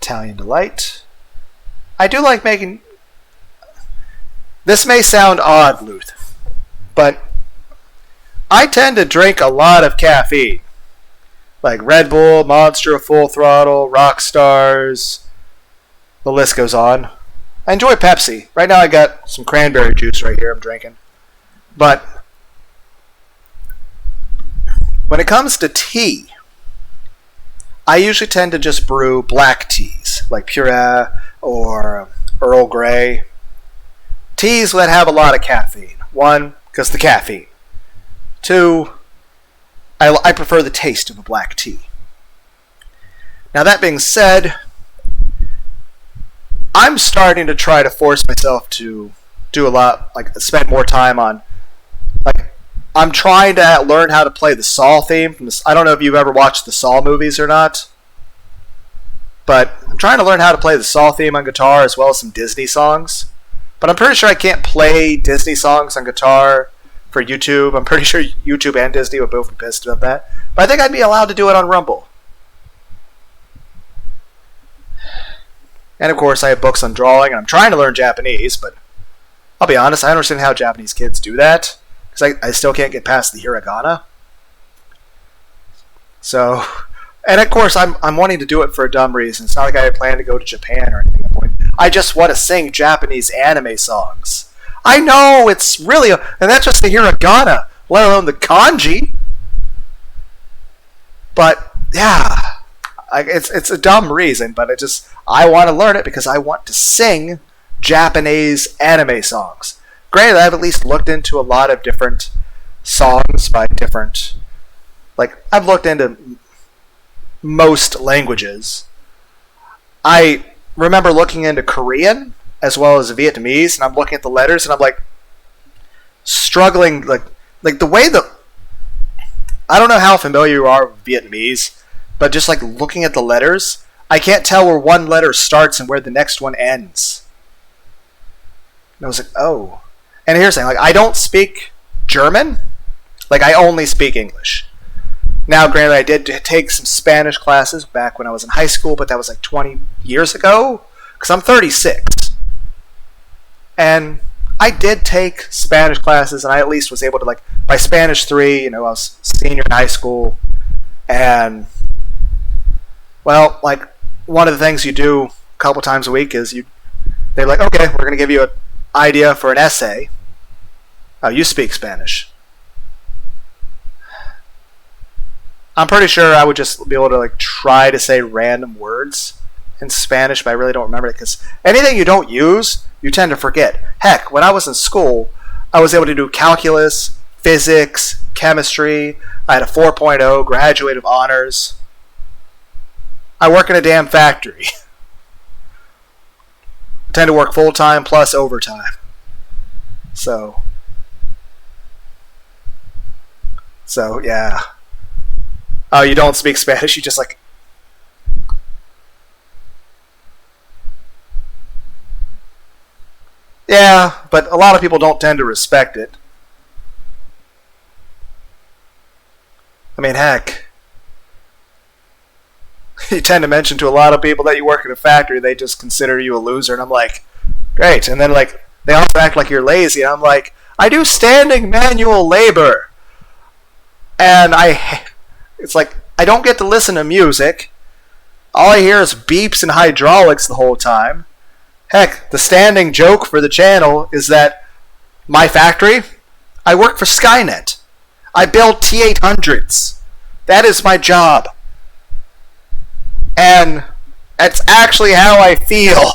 Italian delight. I do like making... This may sound odd, Luth, but I tend to drink a lot of caffeine. Like Red Bull, Monster, Full Throttle, Rock Stars. The list goes on. I enjoy Pepsi. Right now I got some cranberry juice right here I'm drinking. But when it comes to tea, I usually tend to just brew black teas, like Puree or Earl Grey. Teas that have a lot of caffeine. One, because the caffeine. Two, I prefer the taste of a black tea. Now that being said, I'm starting to try to force myself to do a lot, like spend more time on, like, I'm trying to learn how to play the Saw theme. From this, I don't know if you've ever watched the Saw movies or not, but I'm trying to learn how to play the Saw theme on guitar as well as some Disney songs. But I'm pretty sure I can't play Disney songs on guitar for YouTube. I'm pretty sure YouTube and Disney would both be pissed about that. But I think I'd be allowed to do it on Rumble. And of course, I have books on drawing, and I'm trying to learn Japanese, but I'll be honest, I don't understand how Japanese kids do that, because I still can't get past the hiragana. So, and of course, I'm wanting to do it for a dumb reason. It's not like I plan to go to Japan or anything. I just want to sing Japanese anime songs. I know, it's really... And that's just the hiragana, let alone the kanji. But, yeah, it's a dumb reason, but I want to learn it because I want to sing Japanese anime songs. Granted, I've at least looked into a lot of different songs by different... Like, I've looked into most languages. I remember looking into Korean as well as Vietnamese, and I'm looking at the letters, and I'm like struggling, like the way I don't know how familiar you are with Vietnamese, but just like looking at the letters, I can't tell where one letter starts and where the next one ends. And I was like, oh. And here's the thing, like, I don't speak German, like I only speak English. Now, granted, I did take some Spanish classes back when I was in high school, but that was like 20 years ago, because I'm 36. And I did take Spanish classes, and I at least was able to, like, by Spanish 3, I was senior in high school, and, well, like, one of the things you do a couple times a week is they're like, okay, we're going to give you an idea for an essay. Oh, you speak Spanish. I'm pretty sure I would just be able to like try to say random words in Spanish, but I really don't remember it because anything you don't use, you tend to forget. Heck, when I was in school, I was able to do calculus, physics, chemistry. I had a 4.0, graduate of honors. I work in a damn factory. I tend to work full-time plus overtime. So, yeah. Oh, you don't speak Spanish, you just like... Yeah, but a lot of people don't tend to respect it. I mean, heck. You tend to mention to a lot of people that you work in a factory, they just consider you a loser, and I'm like, great. And then, like, they also act like you're lazy, and I'm like, I do standing manual labor. And it's like, I don't get to listen to music. All I hear is beeps and hydraulics the whole time. Heck, the standing joke for the channel is that my factory, I work for Skynet. I build T-800s. That is my job. And that's actually how I feel.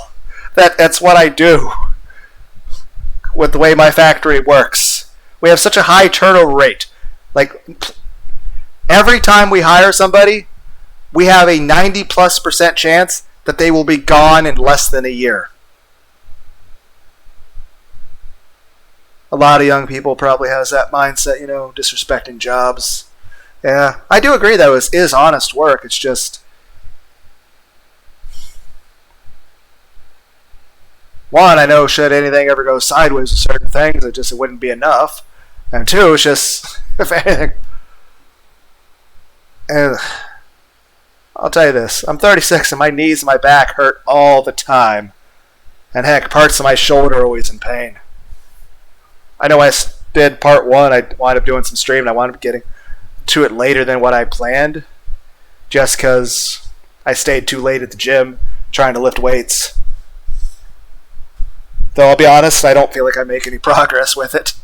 That's what I do with the way my factory works. We have such a high turnover rate. Like, every time we hire somebody, we have a 90+% chance that they will be gone in less than a year. A lot of young people probably has that mindset, disrespecting jobs. Yeah, I do agree that it is honest work. It's just, one, I know should anything ever go sideways with certain things, it wouldn't be enough. And two, it's just, if anything, and I'll tell you this, I'm 36 and my knees and my back hurt all the time. And heck, parts of my shoulder are always in pain. I know I did part one, I wound up doing some streaming, I wound up getting to it later than what I planned, just because I stayed too late at the gym trying to lift weights. Though I'll be honest, I don't feel like I make any progress with it.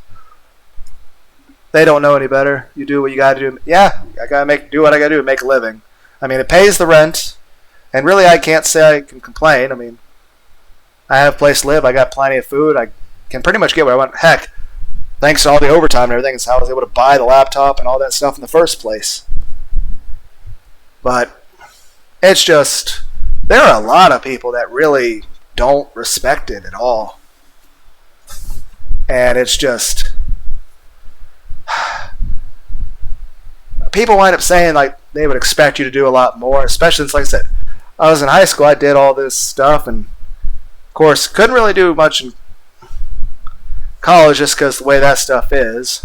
They don't know any better. You do what you gotta do. Yeah, I gotta do what I gotta do to make a living. I mean, it pays the rent, and really I can't say I can complain. I mean, I have a place to live, I got plenty of food, I can pretty much get what I want. Heck, thanks to all the overtime and everything, it's how I was able to buy the laptop and all that stuff in the first place. But it's just, there are a lot of people that really don't respect it at all. And it's just, people wind up saying like they would expect you to do a lot more, especially since, like I said, I was in high school, I did all this stuff, and of course couldn't really do much in college just because the way that stuff is.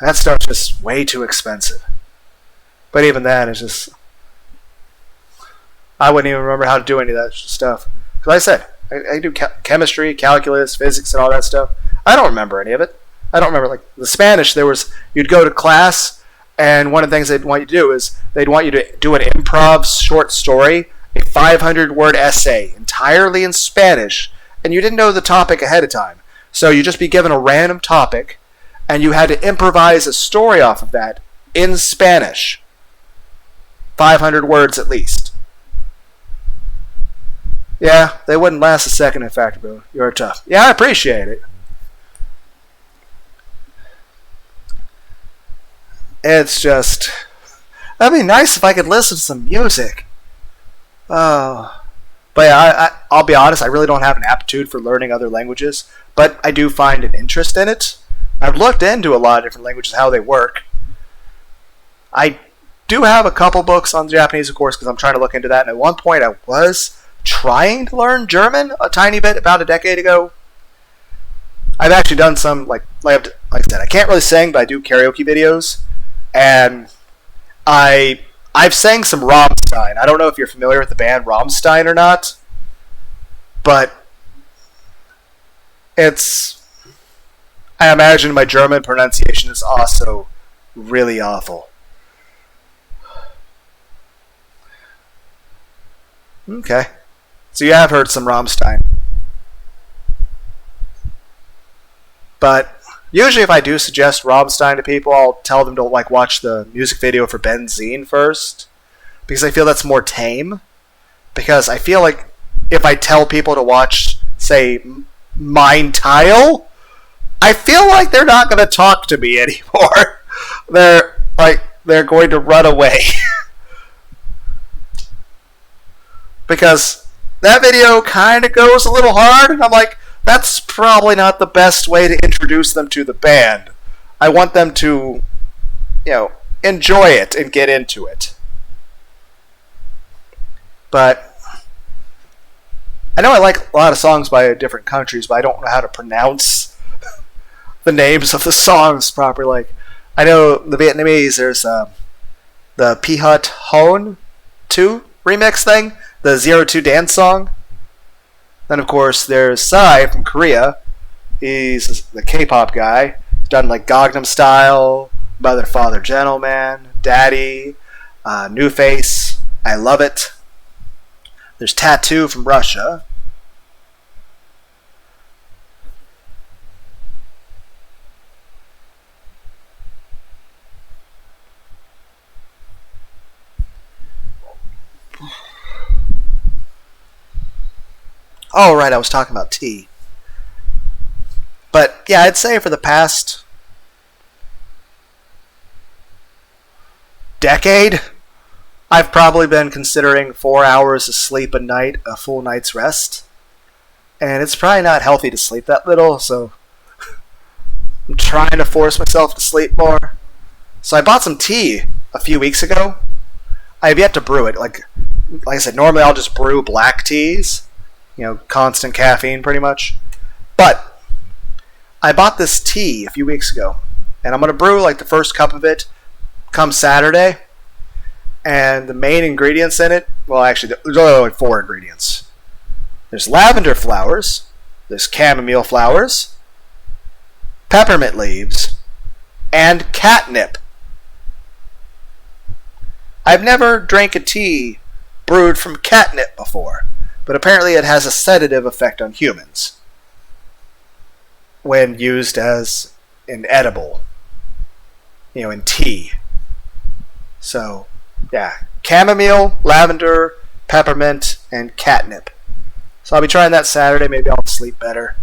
That stuff's just way too expensive. But even that is just, I wouldn't even remember how to do any of that stuff. Because like I said, I do chemistry, calculus, physics, and all that stuff. I don't remember any of it. I don't remember, like, the Spanish, you'd go to class, and one of the things they'd want you to do is they'd want you to do an improv short story, a 500-word essay, entirely in Spanish, and you didn't know the topic ahead of time. So you'd just be given a random topic, and you had to improvise a story off of that in Spanish. 500 words at least. Yeah, they wouldn't last a second in factory, bro. You're tough. Yeah, I appreciate it. It's just, that'd be nice if I could listen to some music. Oh. But yeah, I'll be honest, I really don't have an aptitude for learning other languages, but I do find an interest in it. I've looked into a lot of different languages, how they work. I do have a couple books on Japanese, of course, because I'm trying to look into that, and at one point I was trying to learn German a tiny bit about a decade ago. I've actually done some, like I said, I can't really sing, but I do karaoke videos, and I've sang some Rammstein. I don't know if you're familiar with the band Rammstein or not, but I imagine my German pronunciation is also really awful. Okay. So you have heard some Rammstein. But usually if I do suggest Rammstein to people, I'll tell them to watch the music video for Benzene first, because I feel that's more tame. Because I feel like if I tell people to watch, say, Mein Teil, I feel like they're not going to talk to me anymore. They're going to run away. Because that video kind of goes a little hard, and I'm like, that's probably not the best way to introduce them to the band. I want them to, enjoy it and get into it. But I know I like a lot of songs by different countries, but I don't know how to pronounce the names of the songs properly. Like, I know the Vietnamese, there's the Pihut Hon 2 remix thing, the 02 dance song. Then, of course, there's Psy from Korea. He's the K-pop guy. He's done like Gangnam Style, Mother, Father, Gentleman, Daddy, New Face, I Love It. There's Tattoo from Russia. Oh, right, I was talking about tea. But yeah, I'd say for the past decade, I've probably been considering 4 hours of sleep a night a full night's rest. And it's probably not healthy to sleep that little, so I'm trying to force myself to sleep more. So I bought some tea a few weeks ago. I have yet to brew it. Like I said, normally I'll just brew black teas, constant caffeine pretty much. But I bought this tea a few weeks ago, and I'm going to brew like the first cup of it come Saturday. And the main ingredients in it, well, actually, there's only 4 ingredients. There's lavender flowers, there's chamomile flowers, peppermint leaves, and catnip. I've never drank a tea brewed from catnip before, but apparently it has a sedative effect on humans when used as an edible, in tea. So, yeah, chamomile, lavender, peppermint, and catnip. So I'll be trying that Saturday. Maybe I'll sleep better.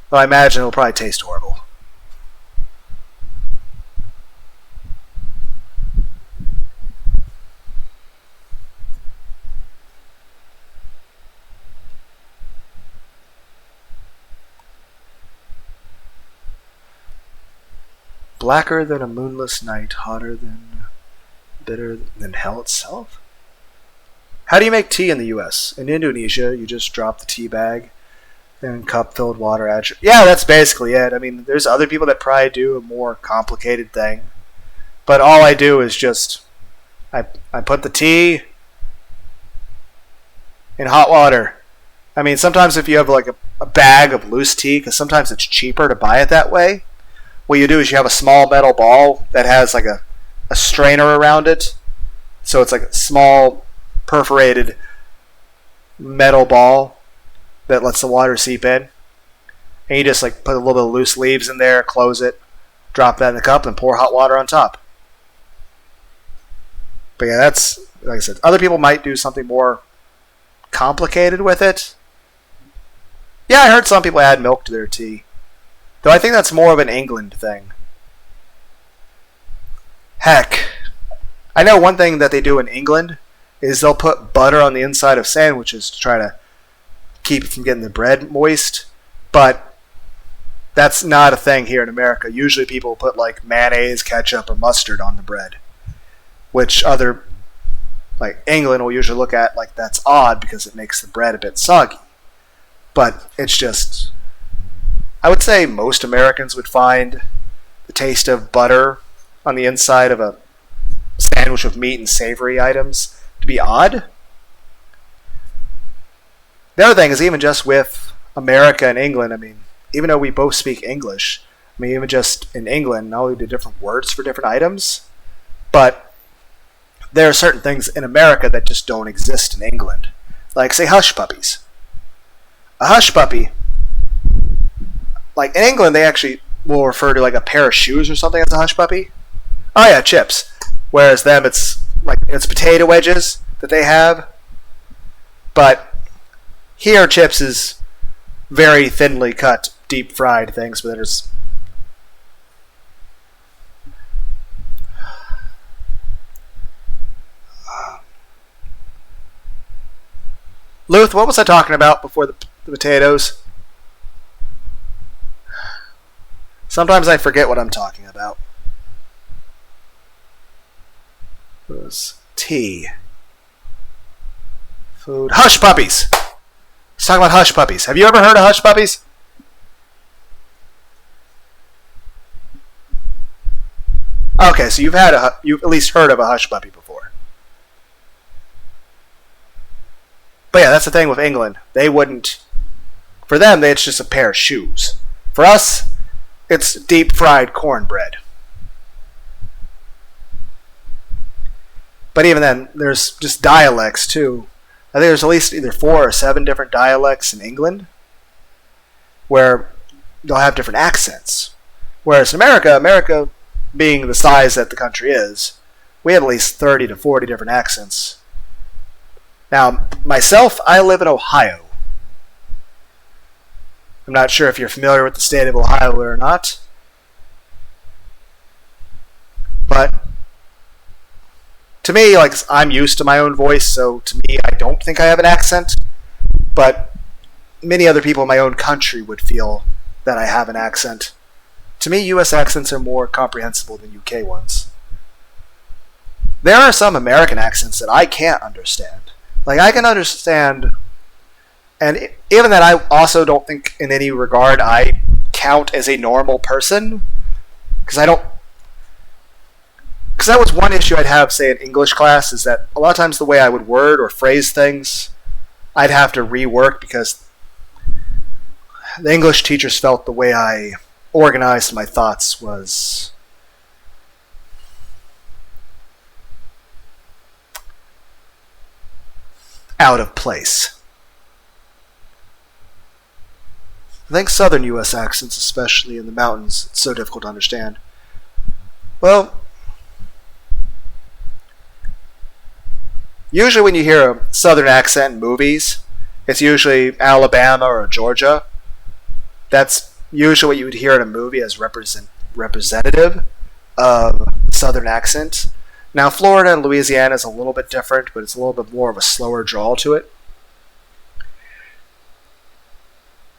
Though I imagine it'll probably taste horrible. Blacker than a moonless night, hotter than bitter than hell itself? How do you make tea in the US? In Indonesia, you just drop the tea bag in cup-filled water. Yeah, that's basically it. I mean, there's other people that probably do a more complicated thing. But all I do is just, I put the tea in hot water. I mean, sometimes if you have like a bag of loose tea, because sometimes it's cheaper to buy it that way, what you do is you have a small metal ball that has like a strainer around it. So it's like a small perforated metal ball that lets the water seep in. And you just like put a little bit of loose leaves in there, close it, drop that in the cup, and pour hot water on top. But yeah, that's, like I said, other people might do something more complicated with it. Yeah, I heard some people add milk to their tea. Though I think that's more of an England thing. Heck, I know one thing that they do in England is they'll put butter on the inside of sandwiches to try to keep it from getting the bread moist. But that's not a thing here in America. Usually people put like mayonnaise, ketchup, or mustard on the bread. Which other, like England will usually look at like that's odd because it makes the bread a bit soggy. But it's just, I would say most Americans would find the taste of butter on the inside of a sandwich with meat and savory items to be odd. The other thing is even just with America and England, I mean, even though we both speak English, I mean, even just in England, not only do different words for different items, but there are certain things in America that just don't exist in England. Like, say, hush puppies. A hush puppy, like in England, they actually will refer to like a pair of shoes or something as a hush puppy. Oh yeah, chips. Whereas them, it's like it's potato wedges that they have. But here, chips is very thinly cut, deep fried things. But there's Luth, what was I talking about before the potatoes? Sometimes I forget what I'm talking about. It was tea. Food. Hush puppies! Let's talk about hush puppies. Have you ever heard of hush puppies? Okay, so you've at least heard of a hush puppy before. But yeah, that's the thing with England. They wouldn't. For them, it's just a pair of shoes. For us, it's deep fried cornbread. But even then, there's just dialects too. I think there's at least either 4 or 7 different dialects in England where they'll have different accents. Whereas in America being the size that the country is, we have at least 30 to 40 different accents Now, myself, I live in Ohio. I'm not sure if you're familiar with the state of Ohio or not. But to me, like, I'm used to my own voice, so to me, I don't think I have an accent. But many other people in my own country would feel that I have an accent. To me, US accents are more comprehensible than UK ones. There are some American accents that I can't understand. Like, I can understand, and even that, I also don't think in any regard I count as a normal person, because that was one issue I'd have, say, in English class, is that a lot of times the way I would word or phrase things, I'd have to rework because the English teachers felt the way I organized my thoughts was out of place. I think southern US accents, especially in the mountains, it's so difficult to understand. Well, usually when you hear a southern accent in movies, it's usually Alabama or Georgia. That's usually what you would hear in a movie as representative of southern accent. Now, Florida and Louisiana is a little bit different, but it's a little bit more of a slower drawl to it.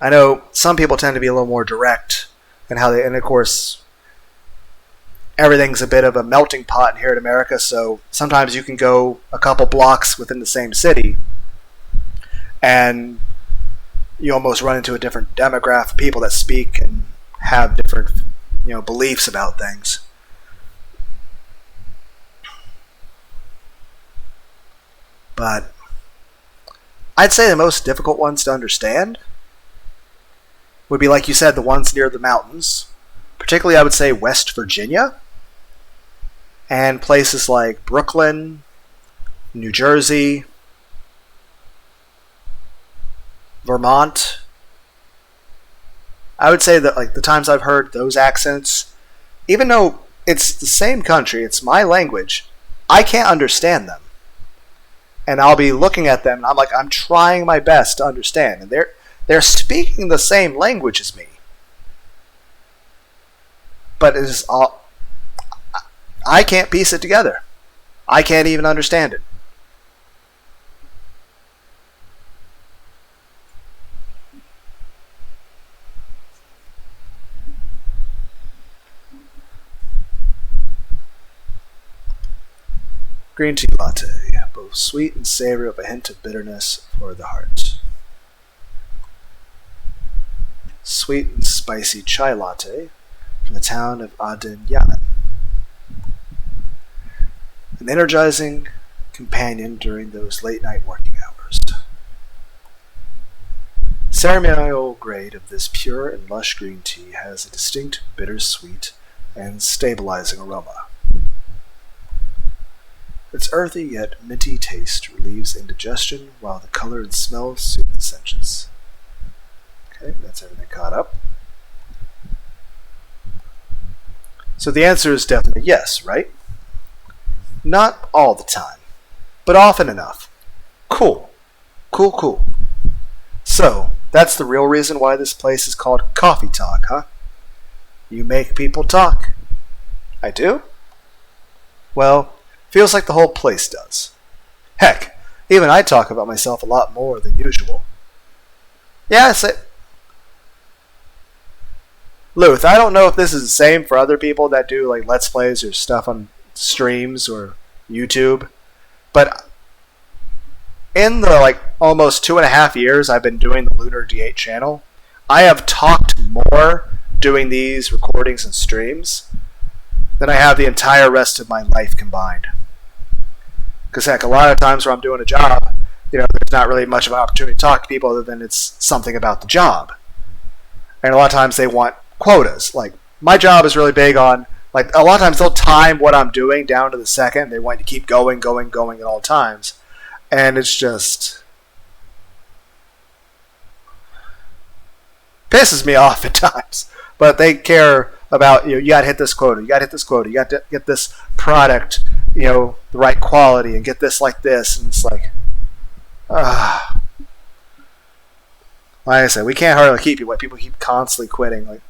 I know some people tend to be a little more direct in how they, and of course, everything's a bit of a melting pot here in America, so sometimes you can go a couple blocks within the same city and you almost run into a different demographic of people that speak and have different, beliefs about things. But I'd say the most difficult ones to understand would be, like you said, the ones near the mountains. Particularly, I would say West Virginia and places like Brooklyn, New Jersey, Vermont. I would say that, like, the times I've heard those accents, even though it's the same country, it's my language, I can't understand them. And I'll be looking at them and I'm like, I'm trying my best to understand. And they're speaking the same language as me. But it is all, I can't piece it together. I can't even understand it. Green tea latte, both sweet and savory with a hint of bitterness for the heart. Sweet and spicy chai latte from the town of Aden, Yemen. An energizing companion during those late night working hours. Ceremonial grade of this pure and lush green tea has a distinct bittersweet and stabilizing aroma. Its earthy yet minty taste relieves indigestion, while the color and smell soothe the senses. Okay, that's everything caught up. So the answer is definitely yes, right? Not all the time, but often enough. Cool. Cool, cool. So, that's the real reason why this place is called Coffee Talk, huh? You make people talk. I do? Well, feels like the whole place does. Heck, even I talk about myself a lot more than usual. Yeah, Luth, I don't know if this is the same for other people that do like Let's Plays or stuff on streams or YouTube, but in the almost 2.5 years I've been doing the Lunar D8 channel, I have talked more doing these recordings and streams than I have the entire rest of my life combined. Because heck, a lot of times where I'm doing a job, there's not really much of an opportunity to talk to people other than it's something about the job. And a lot of times they want quotas. Like, my job is really big on, a lot of times they'll time what I'm doing down to the second. They want you to keep going at all times. And it's just pisses me off at times. But they care about, you got to hit this quota, you got to hit this quota, you got to get this product, the right quality, and get this like this. And it's like, Like I said, we can't hardly keep people. People keep constantly quitting. Like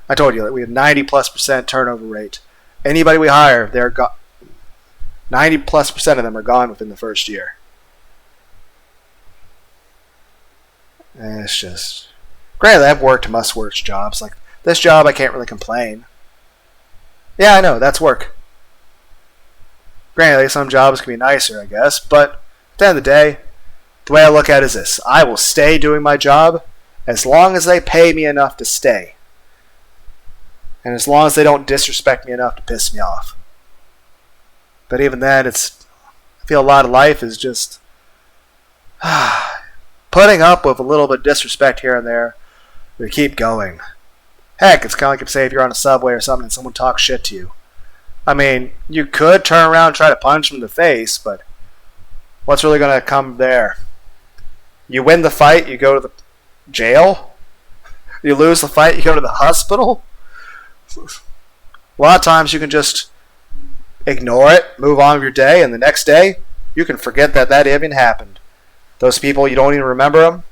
I told you, we have 90+% turnover rate. Anybody we hire, 90+% of them are gone within the first year. And it's just, granted, I've worked must-work jobs. Like this job, I can't really complain. Yeah, I know, that's work. Granted, like, some jobs can be nicer, I guess, but at the end of the day, the way I look at it is this. I will stay doing my job as long as they pay me enough to stay. And as long as they don't disrespect me enough to piss me off. But even then, I feel a lot of life is just putting up with a little bit of disrespect here and there to keep going. Heck, it's kind of like, say, if you're on a subway or something and someone talks shit to you. I mean, you could turn around and try to punch them in the face, but what's really going to come there? You win the fight, you go to the jail. You lose the fight, you go to the hospital. A lot of times you can just ignore it, move on with your day, and the next day you can forget that even happened. Those people, you don't even remember them,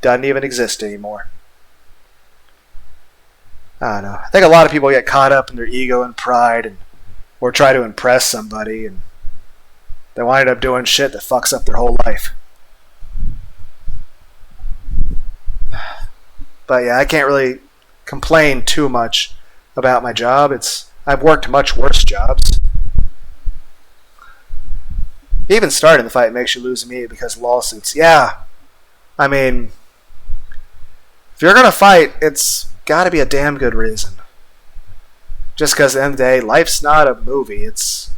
doesn't even exist anymore. I don't know. I think a lot of people get caught up in their ego and pride or try to impress somebody, and they wind up doing shit that fucks up their whole life. But yeah, I can't really complain too much about my job. I've worked much worse jobs. Even starting the fight makes you lose immediately because of lawsuits. Yeah, I mean, if you're gonna fight, it's got to be a damn good reason. Just because at the end of the day, life's not a movie. It's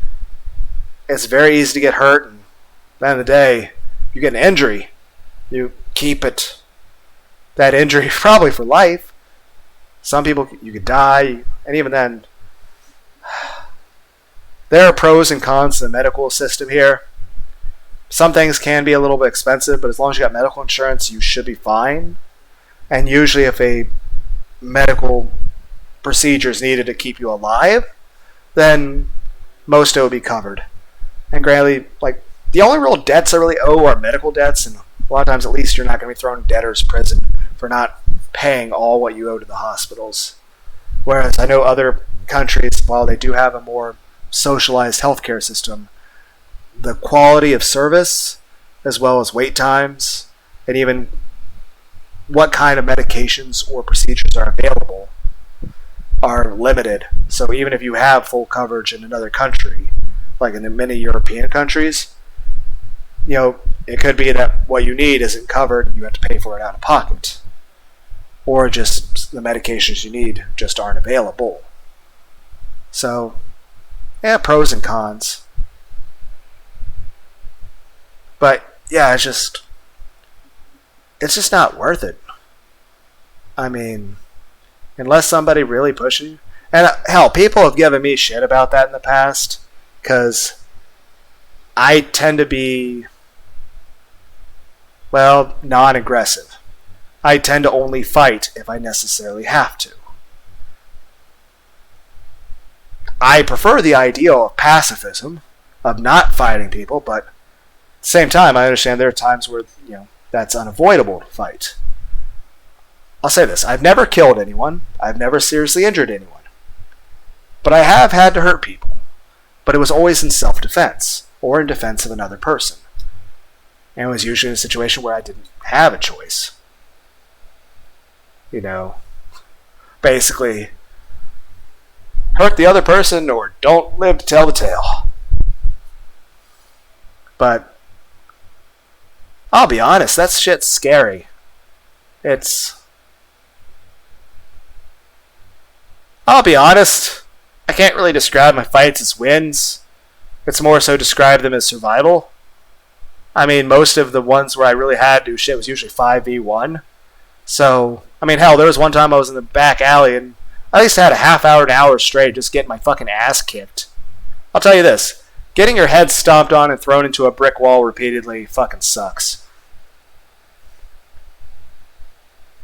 very easy to get hurt, and at the end of the day, you get an injury, you keep that injury probably for life. Some people, you could die, and even then, there are pros and cons to the medical system here. Some things can be a little bit expensive, but as long as you got medical insurance, you should be fine. And usually if a medical procedure is needed to keep you alive, then most of it would be covered. And granted, like, the only real debts I really owe are medical debts, and a lot of times at least you're not going to be thrown in debtor's prison for not paying all what you owe to the hospitals. Whereas I know other countries, while they do have a more socialized healthcare system, the quality of service, as well as wait times, and even what kind of medications or procedures are available, are limited. So even if you have full coverage in another country, like in the many European countries, you know, it could be that what you need isn't covered and you have to pay for it out of pocket. Or just the medications you need just aren't available. So, yeah, pros and cons. But, yeah, it's just not worth it. I mean, unless somebody really pushes you. And hell, people have given me shit about that in the past, because I tend to be, well, non-aggressive. I tend to only fight if I necessarily have to. I prefer the ideal of pacifism, of not fighting people, but at the same time, I understand there are times where, you know, that's unavoidable to fight. I'll say this, I've never killed anyone, I've never seriously injured anyone. But I have had to hurt people. But it was always in self-defense, or in defense of another person. And it was usually in a situation where I didn't have a choice. You know, basically, hurt the other person or don't live to tell the tale. But I'll be honest, that shit's scary. I'll be honest, I can't really describe my fights as wins. It's more so describe them as survival. I mean, most of the ones where I really had to do shit was usually 5v1. So, I mean, hell, there was one time I was in the back alley and I at least had a half hour, an hour straight just getting my fucking ass kicked. I'll tell you this, getting your head stomped on and thrown into a brick wall repeatedly fucking sucks.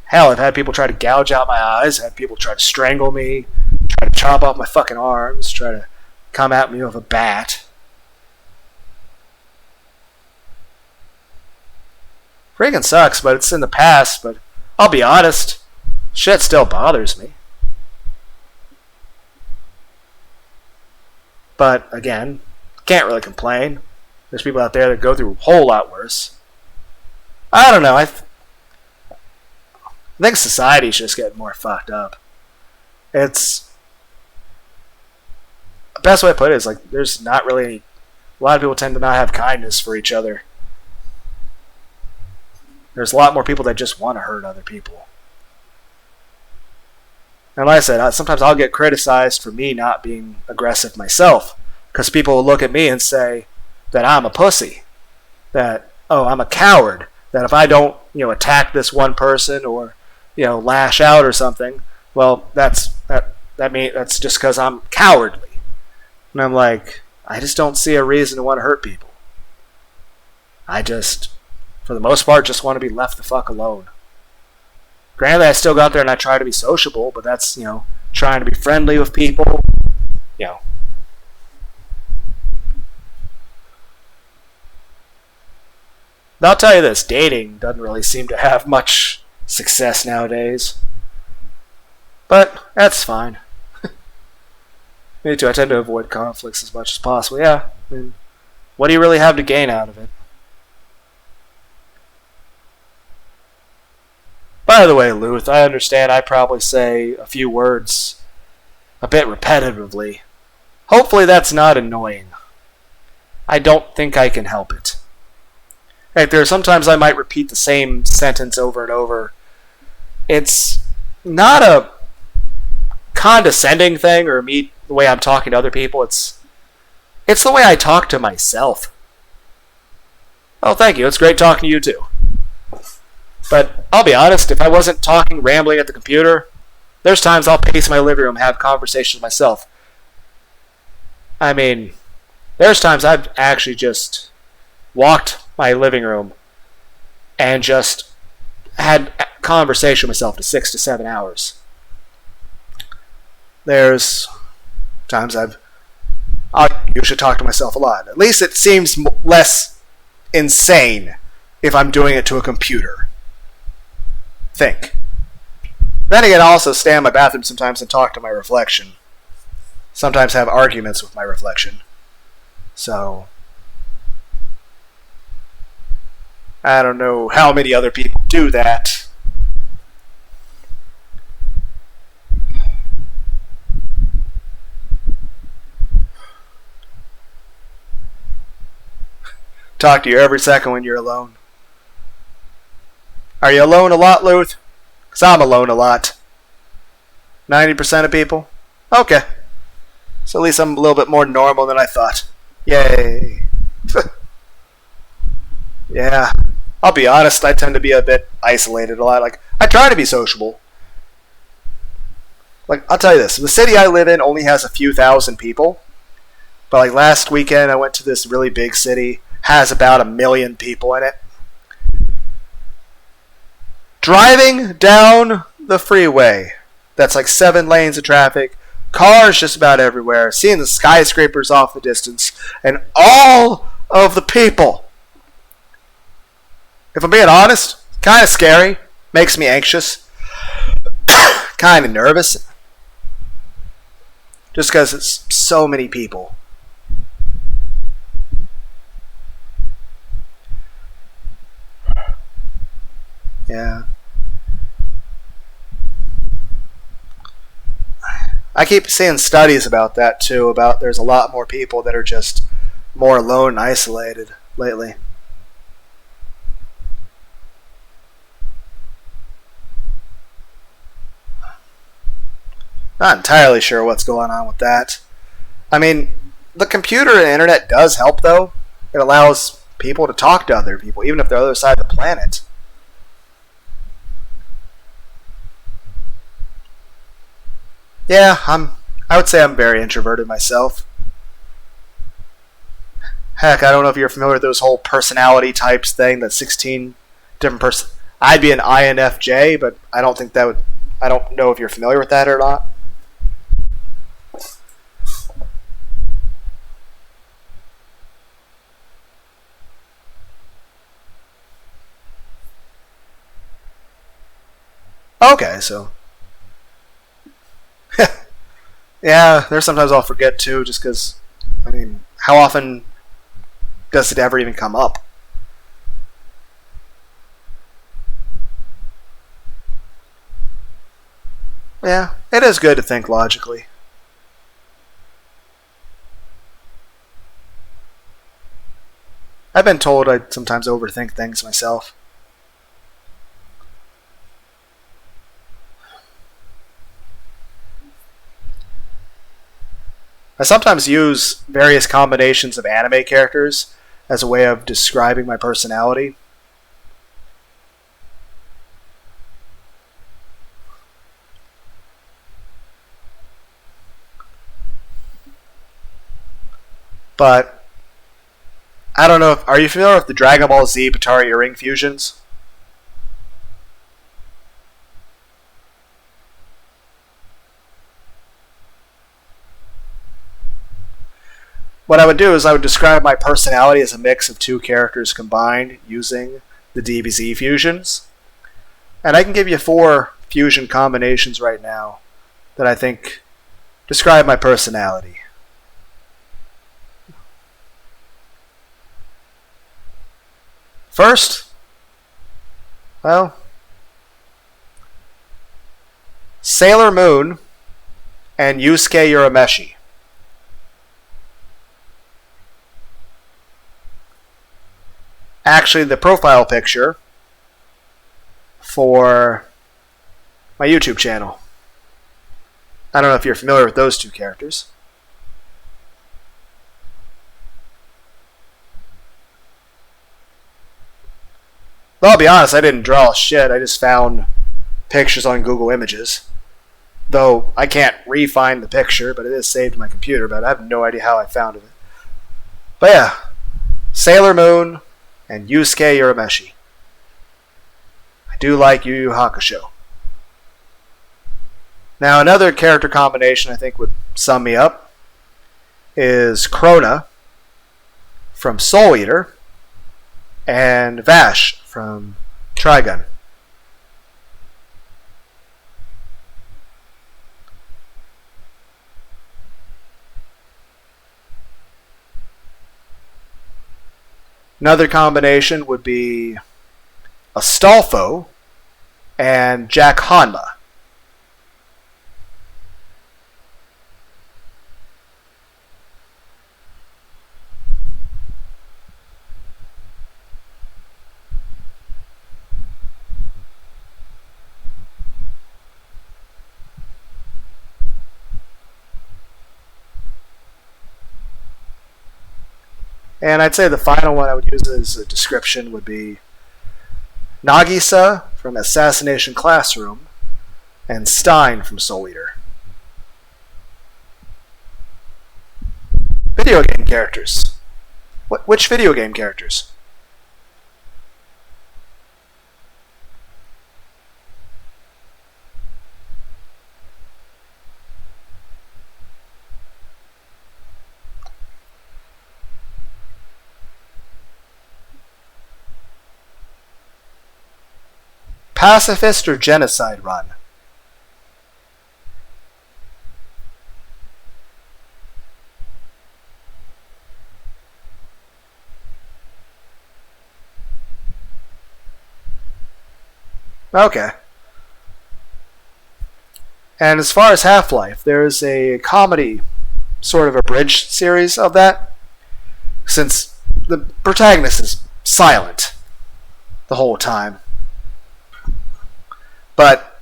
Hell, I've had people try to gouge out my eyes, I've had people try to strangle me, try to chop off my fucking arms, try to come at me with a bat. Freaking sucks, but it's in the past. But I'll be honest, shit still bothers me. But again, can't really complain. There's people out there that go through a whole lot worse. I don't know. I think society's just getting more fucked up. It's the best way to put it is like there's not really any. A lot of people tend to not have kindness for each other. There's a lot more people that just want to hurt other people. And like I said, sometimes I'll get criticized for me not being aggressive myself. Because people will look at me and say that I'm a pussy. That, oh, I'm a coward. That if I don't, attack this one person or, lash out or something, well, that's just because I'm cowardly. And I'm like, I just don't see a reason to want to hurt people. I just, for the most part, just want to be left the fuck alone. Granted, I still go out there and I try to be sociable, but that's, trying to be friendly with people, I'll tell you this, dating doesn't really seem to have much success nowadays. But that's fine. Me too, I tend to avoid conflicts as much as possible. Yeah, I mean, what do you really have to gain out of it? By the way, Luth, I understand I probably say a few words a bit repetitively. Hopefully that's not annoying. I don't think I can help it. Like, there are sometimes I might repeat the same sentence over and over. It's not a condescending thing or me the way I'm talking to other people. It's the way I talk to myself. Oh, thank you. It's great talking to you too. But I'll be honest, if I wasn't talking, rambling at the computer, there's times I'll pace my living room and have conversations with myself. I mean, there's times I've actually just walked my living room and just had a conversation with myself for 6 to 7 hours. There's times I usually talk to myself a lot. At least it seems less insane if I'm doing it to a computer. Think. Then again, I also stand in my bathroom sometimes and talk to my reflection. Sometimes have arguments with my reflection. So I don't know how many other people do that. Talk to you every second when you're alone. Are you alone a lot, Luth? Because I'm alone a lot. 90% of people? Okay. So at least I'm a little bit more normal than I thought. Yay. Yeah. I'll be honest, I tend to be a bit isolated a lot. Like, I try to be sociable. Like, I'll tell you this. The city I live in only has a few thousand people. But like last weekend, I went to this really big city. Has about 1 million people in it. Driving down the freeway, that's like 7 lanes of traffic, cars just about everywhere, seeing the skyscrapers off the distance, and all of the people. If I'm being honest, kind of scary, makes me anxious, kind of nervous, just because it's so many people. Yeah. I keep seeing studies about that too, about there's a lot more people that are just more alone and isolated lately. Not entirely sure what's going on with that. I mean, the computer and internet does help though. It allows people to talk to other people, even if they're on the other side of the planet. Yeah, I would say I'm very introverted myself. Heck, I don't know if you're familiar with those whole personality types thing, that 16 different person. I'd be an INFJ, but I don't think that would. I don't know if you're familiar with that or not. Okay, so yeah, there's sometimes I'll forget too, just because. I mean, how often does it ever even come up? Yeah, it is good to think logically. I've been told I sometimes overthink things myself. I sometimes use various combinations of anime characters as a way of describing my personality. But I don't know if are you familiar with the Dragon Ball Z Batari earring fusions? What I would do is I would describe my personality as a mix of two characters combined using the DBZ fusions. And I can give you 4 fusion combinations right now that I think describe my personality. First, well, Sailor Moon and Yusuke Urameshi. Actually, the profile picture for my YouTube channel. I don't know if you're familiar with those 2 characters. Well, I'll be honest, I didn't draw shit. I just found pictures on Google Images. Though I can't re-find the picture, but it is saved in my computer, but I have no idea how I found it. But yeah, Sailor Moon and Yusuke Urameshi. I do like Yu Yu Hakusho. Now, another character combination I think would sum me up is Krona from Soul Eater and Vash from Trigun. Another combination would be Astolfo and Jack Hanma. And I'd say the final one I would use as a description would be Nagisa from Assassination Classroom and Stein from Soul Eater. Video game characters. Which video game characters? Pacifist or Genocide Run? Okay. And as far as Half-Life, there's a comedy, sort of abridged series of that, since the protagonist is silent the whole time. But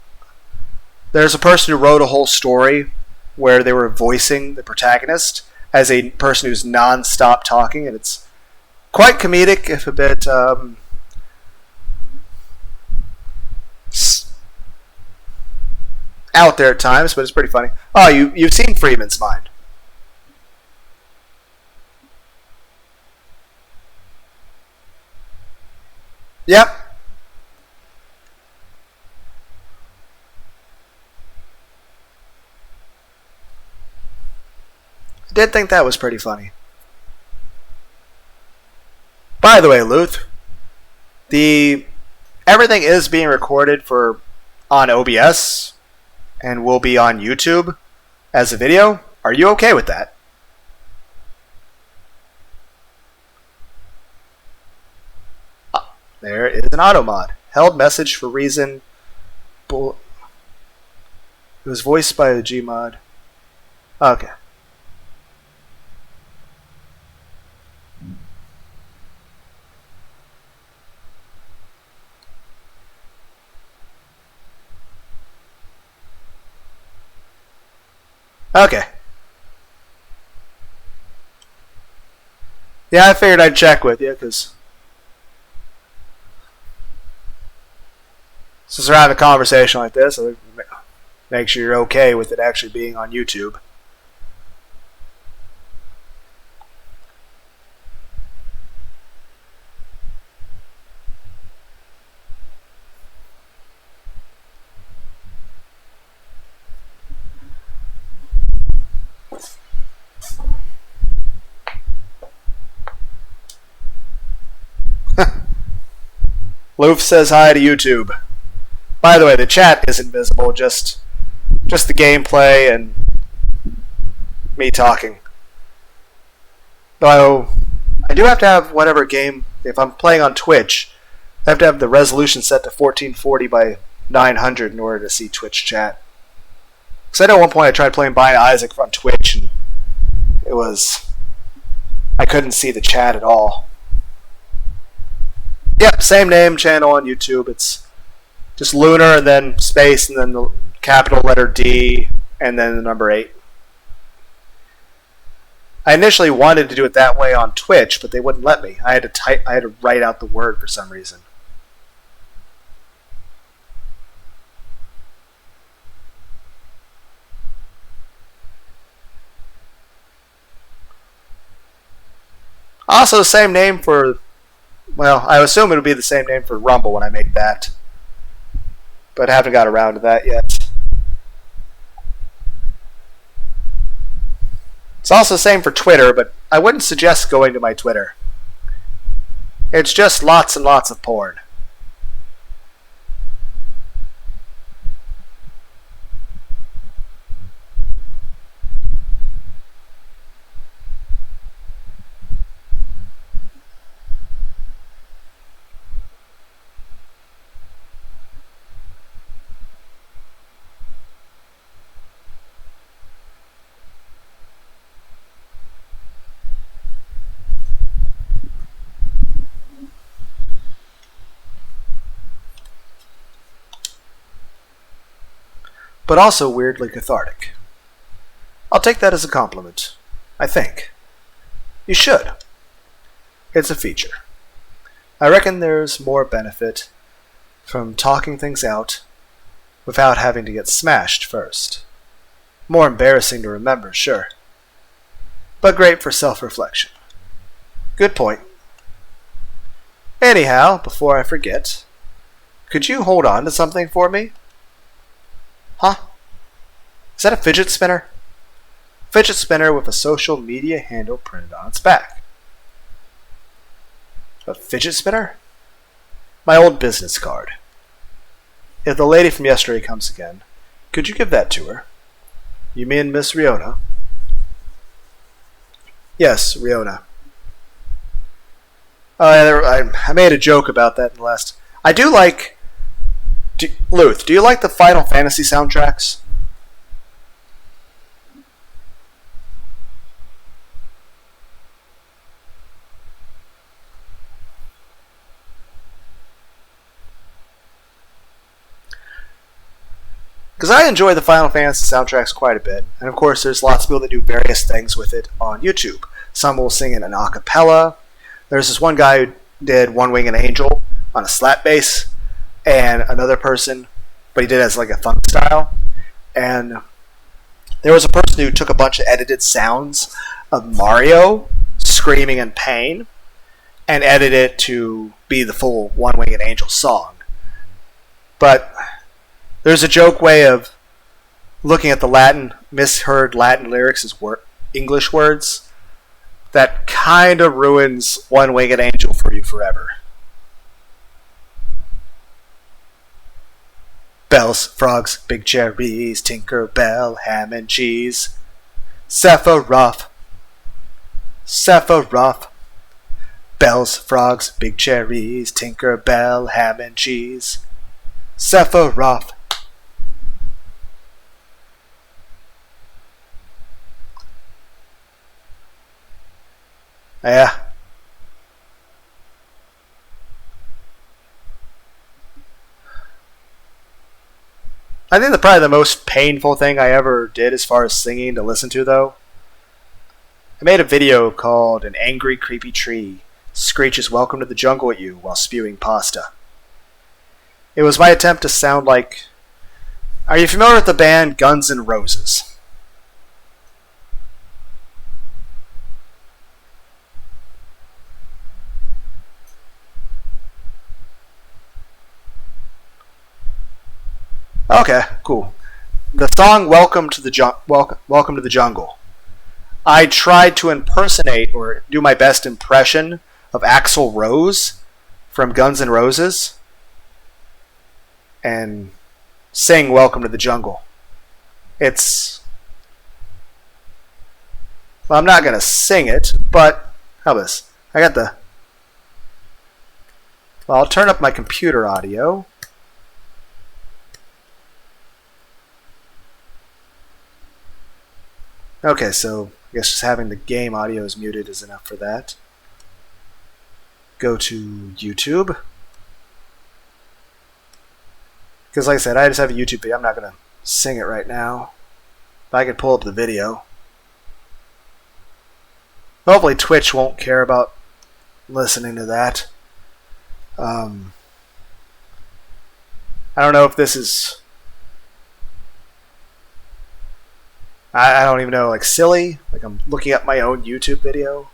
there's a person who wrote a whole story where they were voicing the protagonist as a person who's non-stop talking, and it's quite comedic, if a bit out there at times, but it's pretty funny. Oh, you've seen Freeman's Mind. Yep. I did think that was pretty funny. By the way, Luth, everything is being recorded for on OBS and will be on YouTube as a video. Are you okay with that? There is an auto mod. Held message for reason. It was voiced by the Gmod. Okay. Okay. Yeah, I figured I'd check with you, because since we're having a conversation like this, I'll make sure you're okay with it actually being on YouTube. Loof says hi to YouTube. By the way, the chat isn't visible, just the gameplay and me talking. Though I do have to have whatever game, if I'm playing on Twitch, I have to have the resolution set to 1440 by 900 in order to see Twitch chat. Because I know at one point I tried playing Bind Isaac on Twitch and I couldn't see the chat at all. Yep, same name, channel on YouTube. It's just Lunar and then space and then the capital letter D and then the number 8. I initially wanted to do it that way on Twitch, but they wouldn't let me. I had to write out the word for some reason. Also, same name for, well, I assume it'll be the same name for Rumble when I make that. But I haven't got around to that yet. It's also the same for Twitter, but I wouldn't suggest going to my Twitter. It's just lots and lots of porn. But also weirdly cathartic. I'll take that as a compliment. I think. You should. It's a feature. I reckon there's more benefit from talking things out without having to get smashed first. More embarrassing to remember, sure. But great for self-reflection. Good point. Anyhow, before I forget, could you hold on to something for me? Huh? Is that a fidget spinner? Fidget spinner with a social media handle printed on its back. A fidget spinner? My old business card. If the lady from yesterday comes again, could you give that to her? You mean Miss Riona? Yes, Riona. I made a joke about that in the last. I do like. Luth, do you like the Final Fantasy soundtracks? Because I enjoy the Final Fantasy soundtracks quite a bit. And of course, there's lots of people that do various things with it on YouTube. Some will sing in an a cappella. There's this one guy who did One Winged Angel on a slap bass. And another person, but he did it as like a funk style. And there was a person who took a bunch of edited sounds of Mario screaming in pain and edited it to be the full One Winged Angel song. But there's a joke way of looking at the misheard Latin lyrics as English words that kind of ruins One Winged Angel for you forever. Bells, frogs, big cherries, Tinker Bell, ham and cheese. Sephiroth, Sephiroth. Bells, frogs, big cherries, Tinker Bell, ham and cheese. Sephiroth. Yeah. I think probably the most painful thing I ever did as far as singing to listen to, though, I made a video called An Angry Creepy Tree Screeches Welcome to the Jungle at You while spewing pasta. It was my attempt to sound like... Are you familiar with the band Guns N' Roses? Okay, cool. The song Welcome to the Jungle. I tried to impersonate or do my best impression of Axl Rose from Guns N' Roses and sing Welcome to the Jungle. It's... Well, I'm not going to sing it, but how about this? I got the... Well, I'll turn up my computer audio. Okay, so I guess just having the game audio is muted is enough for that. Go to YouTube. Because like I said, I just have a YouTube video. I'm not going to sing it right now. But I could pull up the video. Hopefully Twitch won't care about listening to that. I don't know if this is... I don't even know, like silly. Like I'm looking at my own YouTube video.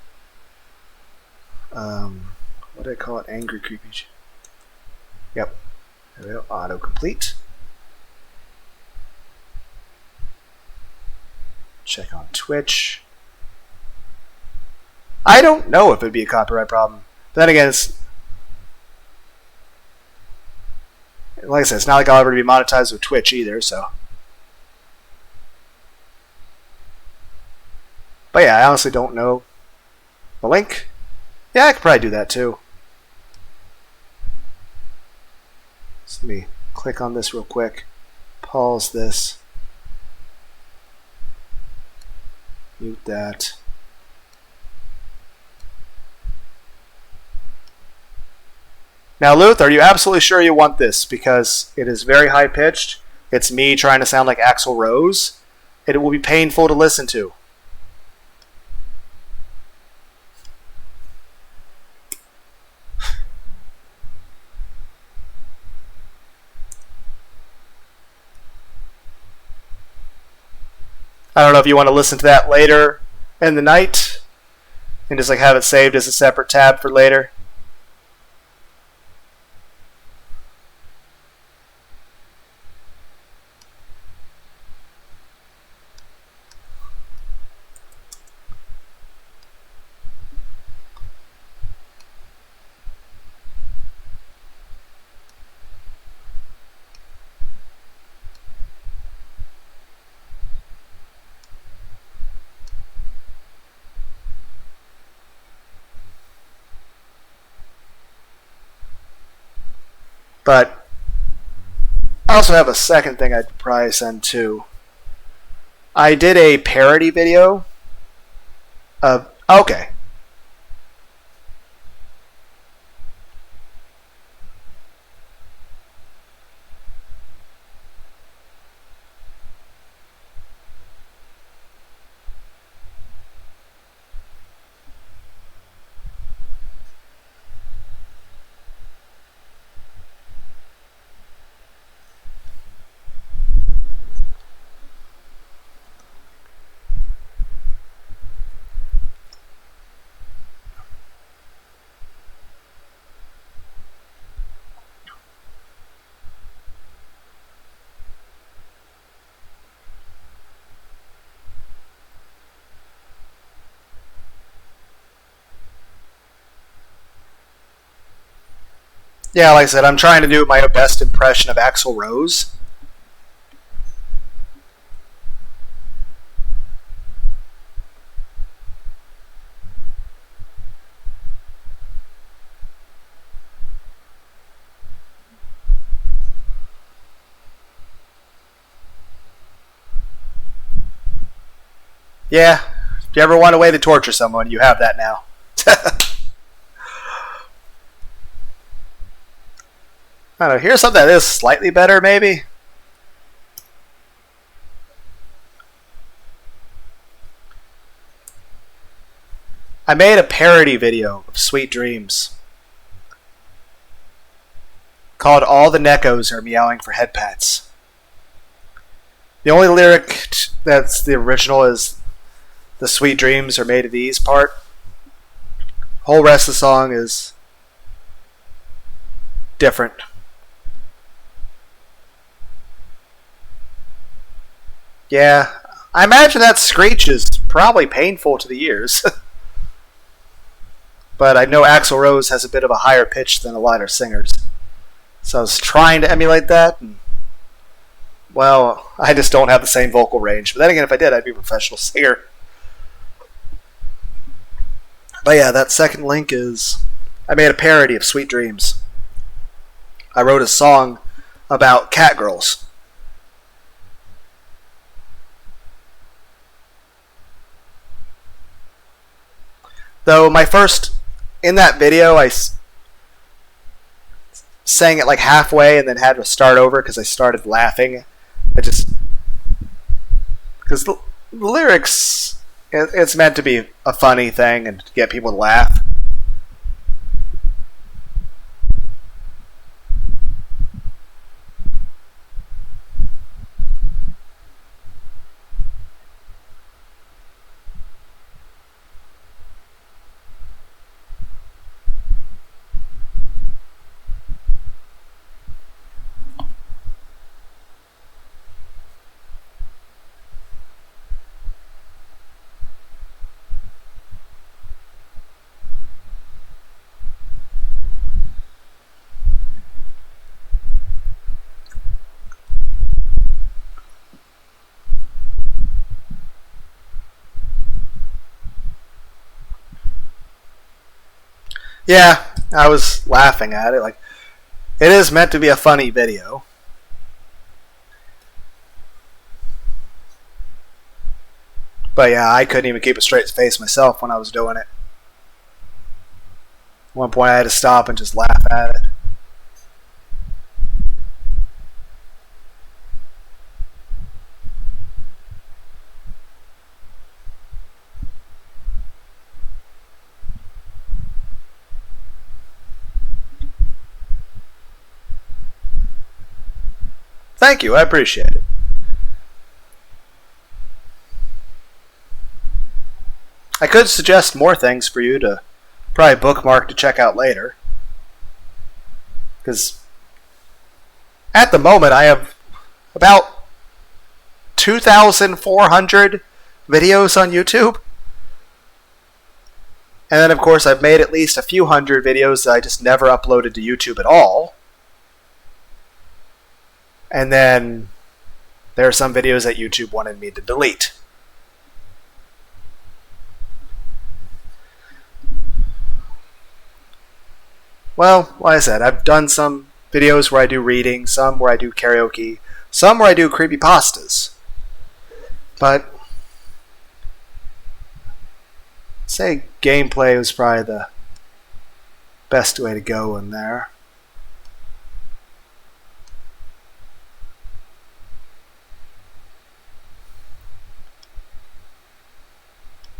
What did I call it? Angry Creepy. Yep. There we go. Autocomplete. Check on Twitch. I don't know if it'd be a copyright problem. But then again, it's... Like I said, it's not like I'll ever be monetized with Twitch either, so... But yeah, I honestly don't know. The link? Yeah, I could probably do that too. So let me click on this real quick. Pause this. Mute that. Now, Luth, are you absolutely sure you want this? Because it is very high pitched. It's me trying to sound like Axl Rose. It will be painful to listen to. I don't know if you want to listen to that later in the night and just like have it saved as a separate tab for later. But I also have a second thing I'd probably send too. I did a parody video of... Okay. Yeah, like I said, I'm trying to do my best impression of Axl Rose. Yeah, if you ever want a way to torture someone, you have that now. I don't know, here's something that is slightly better, maybe. I made a parody video of Sweet Dreams called All the Neckos Are Meowing for Head Pats. The only lyric that's the original is the Sweet Dreams Are Made of These part. Whole rest of the song is different. Yeah, I imagine that screech is probably painful to the ears. But I know Axl Rose has a bit of a higher pitch than a lot of singers. So I was trying to emulate that, and well, I just don't have the same vocal range. But then again, if I did, I'd be a professional singer. But yeah, that second link is... I made a parody of Sweet Dreams. I wrote a song about cat girls. Though my first... In that video, I sang it like halfway and then had to start over because I started laughing. Because the lyrics, it's meant to be a funny thing and to get people to laugh. Yeah, I was laughing at it. Like, it is meant to be a funny video. But yeah, I couldn't even keep a straight face myself when I was doing it. At one point I had to stop and just laugh at it. Thank you, I appreciate it. I could suggest more things for you to probably bookmark to check out later. Because at the moment I have about 2,400 videos on YouTube. And then of course I've made at least a few hundred videos that I just never uploaded to YouTube at all. And then there are some videos that YouTube wanted me to delete. Well, like I said, I've done some videos where I do reading, some where I do karaoke, some where I do creepypastas. But I'd say gameplay was probably the best way to go in there.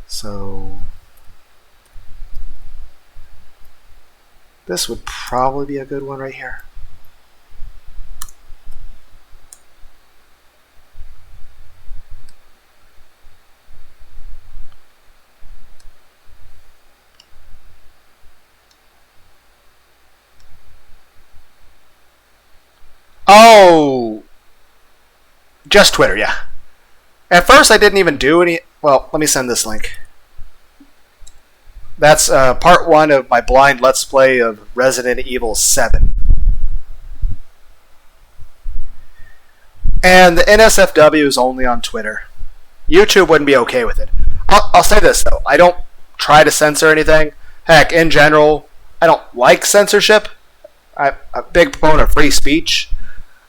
So this would probably be a good one right here. Oh, just Twitter, yeah. At first I didn't even do any... Well, let me send this link. That's part 1 of my blind Let's Play of Resident Evil 7. And the NSFW is only on Twitter. YouTube wouldn't be okay with it. I'll say this, though. I don't try to censor anything. Heck, in general, I don't like censorship. I'm a big proponent of free speech.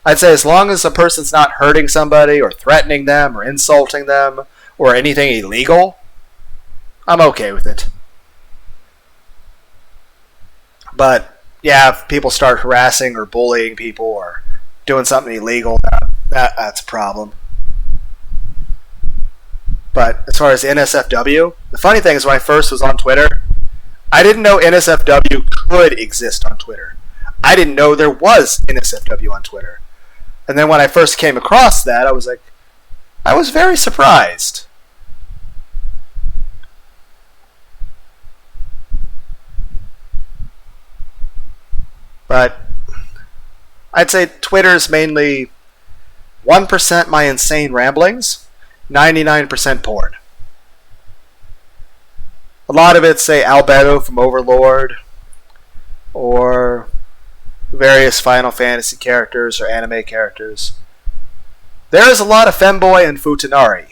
I'd say as long as a person's not hurting somebody or threatening them or insulting them or anything illegal, I'm okay with it. But yeah, if people start harassing or bullying people or doing something illegal, that's a problem. But as far as NSFW, the funny thing is when I first was on Twitter, I didn't know NSFW could exist on Twitter. I didn't know there was NSFW on Twitter. And then when I first came across that, I was very surprised. But I'd say Twitter's mainly 1% my insane ramblings, 99% porn. A lot of it's, say, Albedo from Overlord, or various Final Fantasy characters or anime characters. There is a lot of femboy and futanari.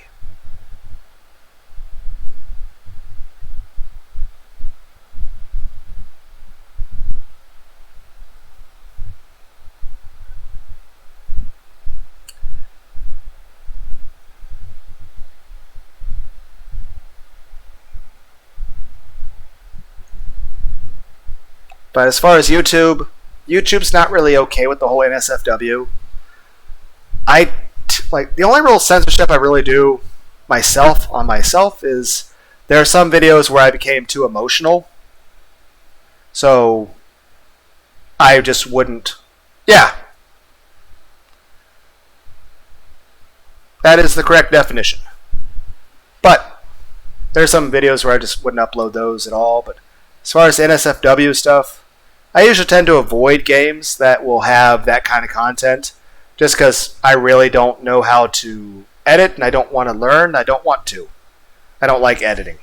But as far as YouTube's not really okay with the whole NSFW. The only real censorship I really do myself is there are some videos where I became too emotional. So I just wouldn't. Yeah. That is the correct definition. But there's some videos where I just wouldn't upload those at all. But as far as NSFW stuff, I usually tend to avoid games that will have that kind of content just because I really don't know how to edit and I don't want to learn. I don't want to. I don't like editing.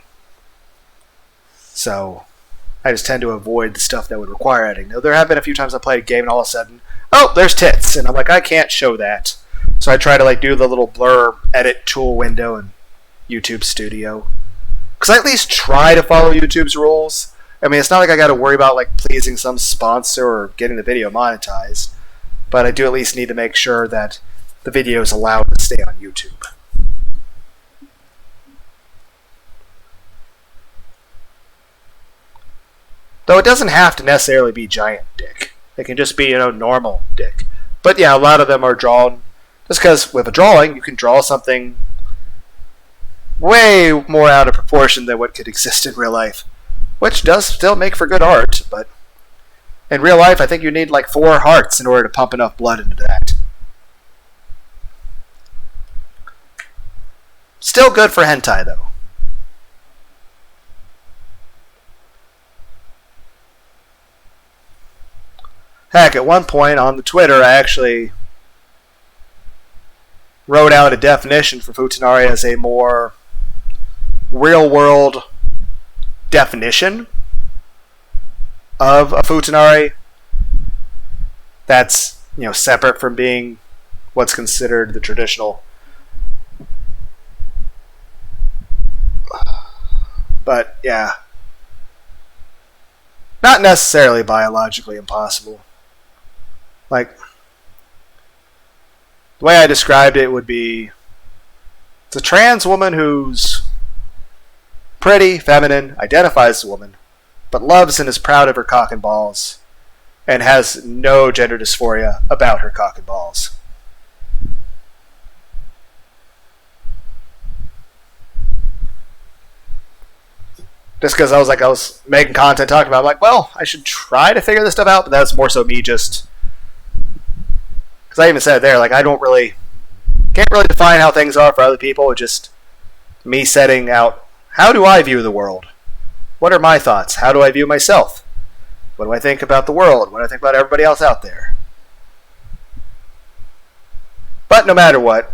So I just tend to avoid the stuff that would require editing. Now, there have been a few times I played a game and all of a sudden, oh, there's tits. And I'm like, I can't show that. So I try to do the little blur edit tool window in YouTube Studio. Because I at least try to follow YouTube's rules. I mean, it's not like I got to worry about pleasing some sponsor or getting the video monetized, but I do at least need to make sure that the video is allowed to stay on YouTube. Though it doesn't have to necessarily be giant dick. It can just be, normal dick. But yeah, a lot of them are drawn just because with a drawing, you can draw something way more out of proportion than what could exist in real life. Which does still make for good art, but in real life, I think you need 4 hearts in order to pump enough blood into that. Still good for hentai, though. Heck, at one point on the Twitter, I actually wrote out a definition for futanari as a more real-world definition of a futanari that's separate from being what's considered the traditional. But yeah, not necessarily biologically impossible. The way I described it would be, it's a trans woman who's pretty, feminine, identifies as a woman, but loves and is proud of her cock and balls, and has no gender dysphoria about her cock and balls. Just because I was making content talking about it, well, I should try to figure this stuff out, but that's more so me just... Because I even said there, I can't really define how things are for other people, it's just me setting out, how do I view the world? What are my thoughts? How do I view myself? What do I think about the world? What do I think about everybody else out there? But no matter what,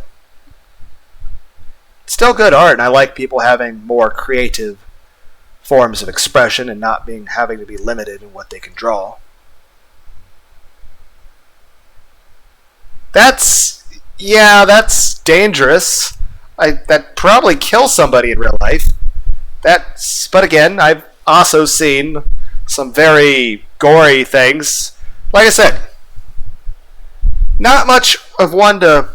it's still good art, and I like people having more creative forms of expression and not having to be limited in what they can draw. That's dangerous. That probably kills somebody in real life. But again, I've also seen some very gory things. Like I said, not much of one to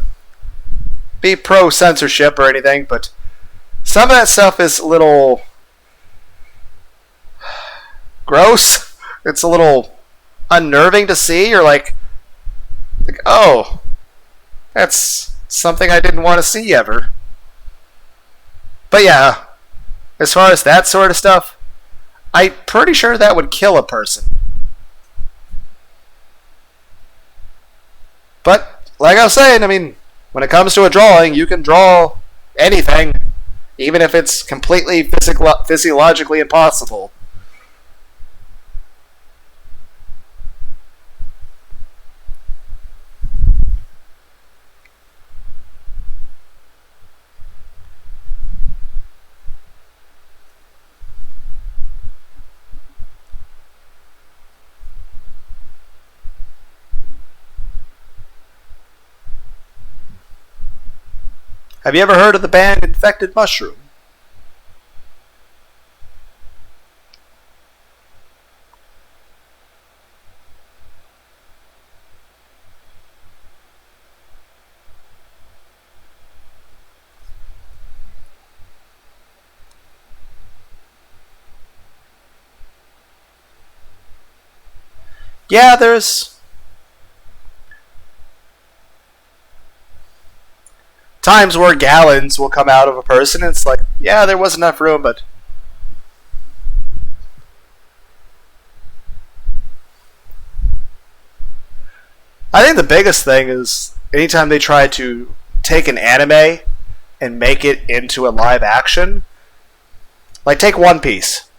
be pro-censorship or anything, but Some of that stuff is a little gross. It's a little unnerving to see. You're like, oh, that's something I didn't want to see ever. But yeah, as far as that sort of stuff, I'm pretty sure that would kill a person. But, like I was saying, I mean, when it comes to a drawing, you can draw anything, even if it's completely physiologically impossible. Have you ever heard of the band Infected Mushroom? Yeah, there's times where gallons will come out of a person, and it's like, yeah, there was enough room, but I think the biggest thing is anytime they try to take an anime and make it into a live action, like take One Piece.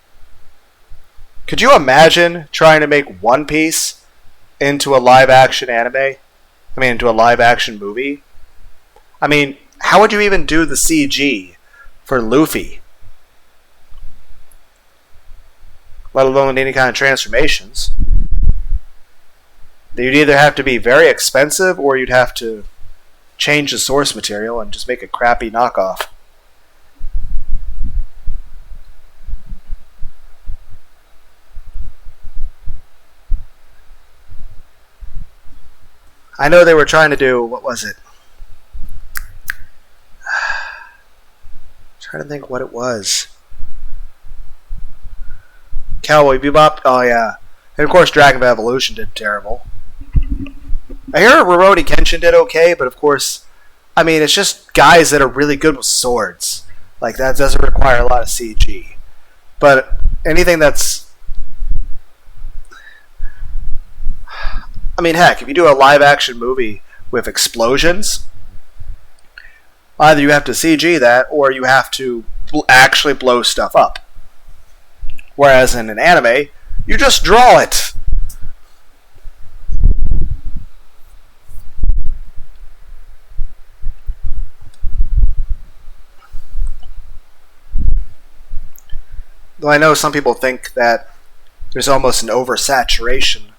Could you imagine trying to make One Piece into a live action anime? I mean, into a live action movie? I mean, how would you even do the CG for Luffy? Let alone any kind of transformations. You'd either have to be very expensive or you'd have to change the source material and just make a crappy knockoff. I know they were trying to do, what was it? Trying to think what it was. Cowboy Bebop? Oh yeah. And of course Dragon Ball Evolution did terrible. I hear Rurouni Kenshin did okay, but of course, I mean, it's just guys that are really good with swords. Like, that doesn't require a lot of CG. But anything that's... I mean, heck, if you do a live-action movie with explosions, either you have to CG that, or you have to actually blow stuff up. Whereas in an anime, you just draw it. Though I know some people think that there's almost an oversaturation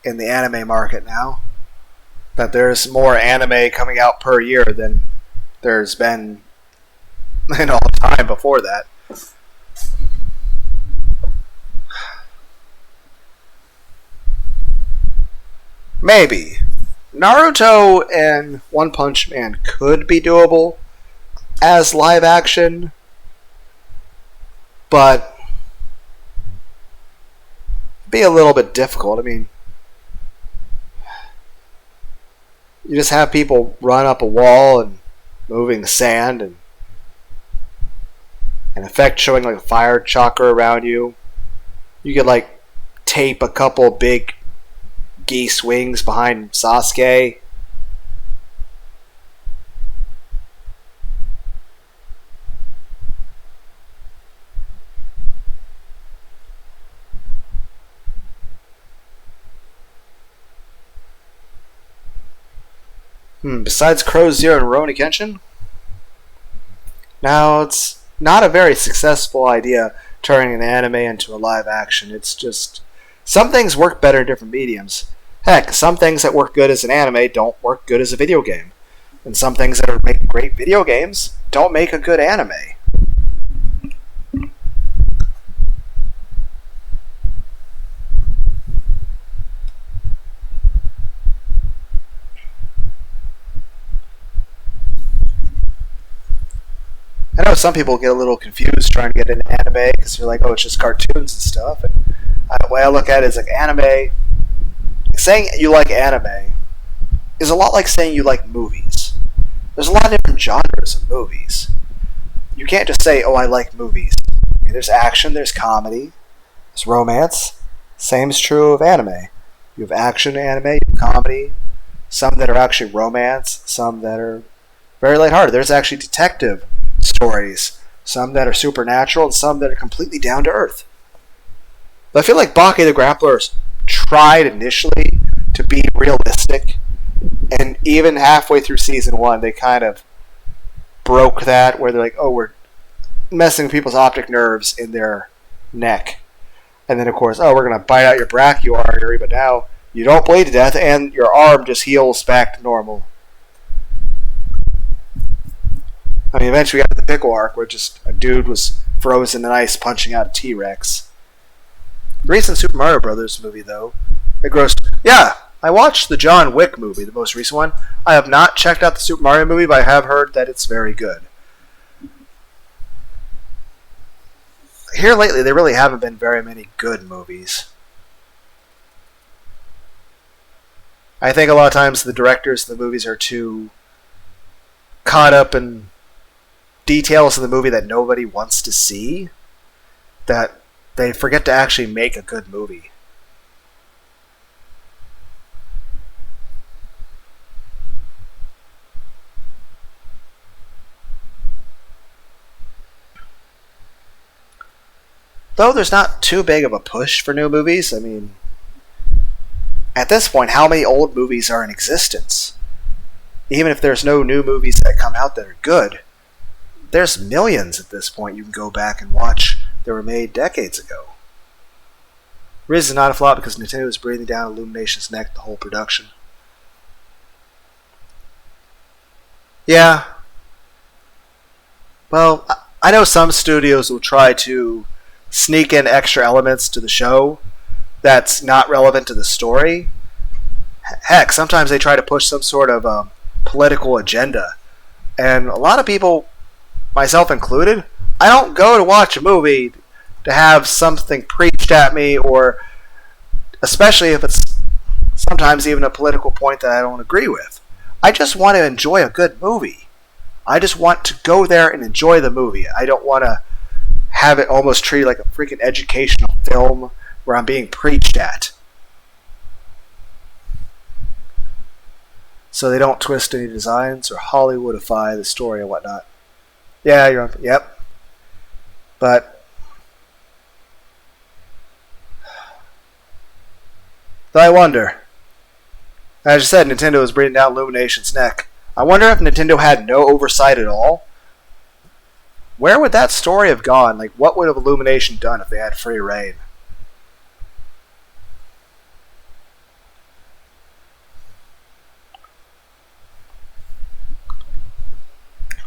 in the anime market now. That there's more anime coming out per year than there's been in all time before that. Maybe. Naruto and One Punch Man could be doable as live action, but be a little bit difficult. I mean, you just have people run up a wall and moving the sand and an effect showing like a fire chakra around you. You could like tape a couple big geese wings behind Sasuke. Besides Crow Zero and Rurouni Kenshin? Now, it's not a very successful idea turning an anime into a live action. It's just... some things work better in different mediums. Heck, some things that work good as an anime don't work good as a video game. And some things that make great video games don't make a good anime. And know some people get a little confused trying to get into anime because they're like, oh, it's just cartoons and stuff. And the way I look at it is like anime. Saying you like anime is a lot like saying you like movies. There's a lot of different genres of movies. You can't just say, oh, I like movies. There's action, there's comedy, there's romance. Same is true of anime. You have action anime, you have comedy, some that are actually romance, some that are very lighthearted. There's actually detective stories, some that are supernatural, and some that are completely down to earth. But I feel like Baki the Grappler tried initially to be realistic, and even halfway through season 1, they kind of broke that, where they're like, oh, we're messing people's optic nerves in their neck. And then, of course, oh, we're going to bite out your brachial artery, but now you don't bleed to death, and your arm just heals back to normal. I mean, eventually we got the pickle arc, where just a dude was frozen in ice punching out a T-Rex. The recent Super Mario Brothers movie, though, it grossed... Yeah, I watched the John Wick movie, the most recent one. I have not checked out the Super Mario movie, but I have heard that it's very good. Here lately, there really haven't been very many good movies. I think a lot of times the directors of the movies are too caught up in details of the movie that nobody wants to see, that they forget to actually make a good movie. Though there's not too big of a push for new movies. I mean, at this point, how many old movies are in existence? Even if there's no new movies that come out that are good, there's millions at this point you can go back and watch that were made decades ago. Riz is not a flop because Nintendo is breathing down Illumination's neck the whole production. Yeah. Well, I know some studios will try to sneak in extra elements to the show that's not relevant to the story. Heck, sometimes they try to push some sort of political agenda. And a lot of people, myself included, I don't go to watch a movie to have something preached at me, or especially if it's sometimes even a political point that I don't agree with. I just want to enjoy a good movie. I just want to go there and enjoy the movie. I don't want to have it almost treated like a freaking educational film where I'm being preached at. So they don't twist any designs or Hollywoodify the story and whatnot. Yeah, you're on. Yep. But I wonder. As I said, Nintendo is breathing down Illumination's neck. I wonder if Nintendo had no oversight at all. Where would that story have gone? Like, what would have Illumination done if they had free reign?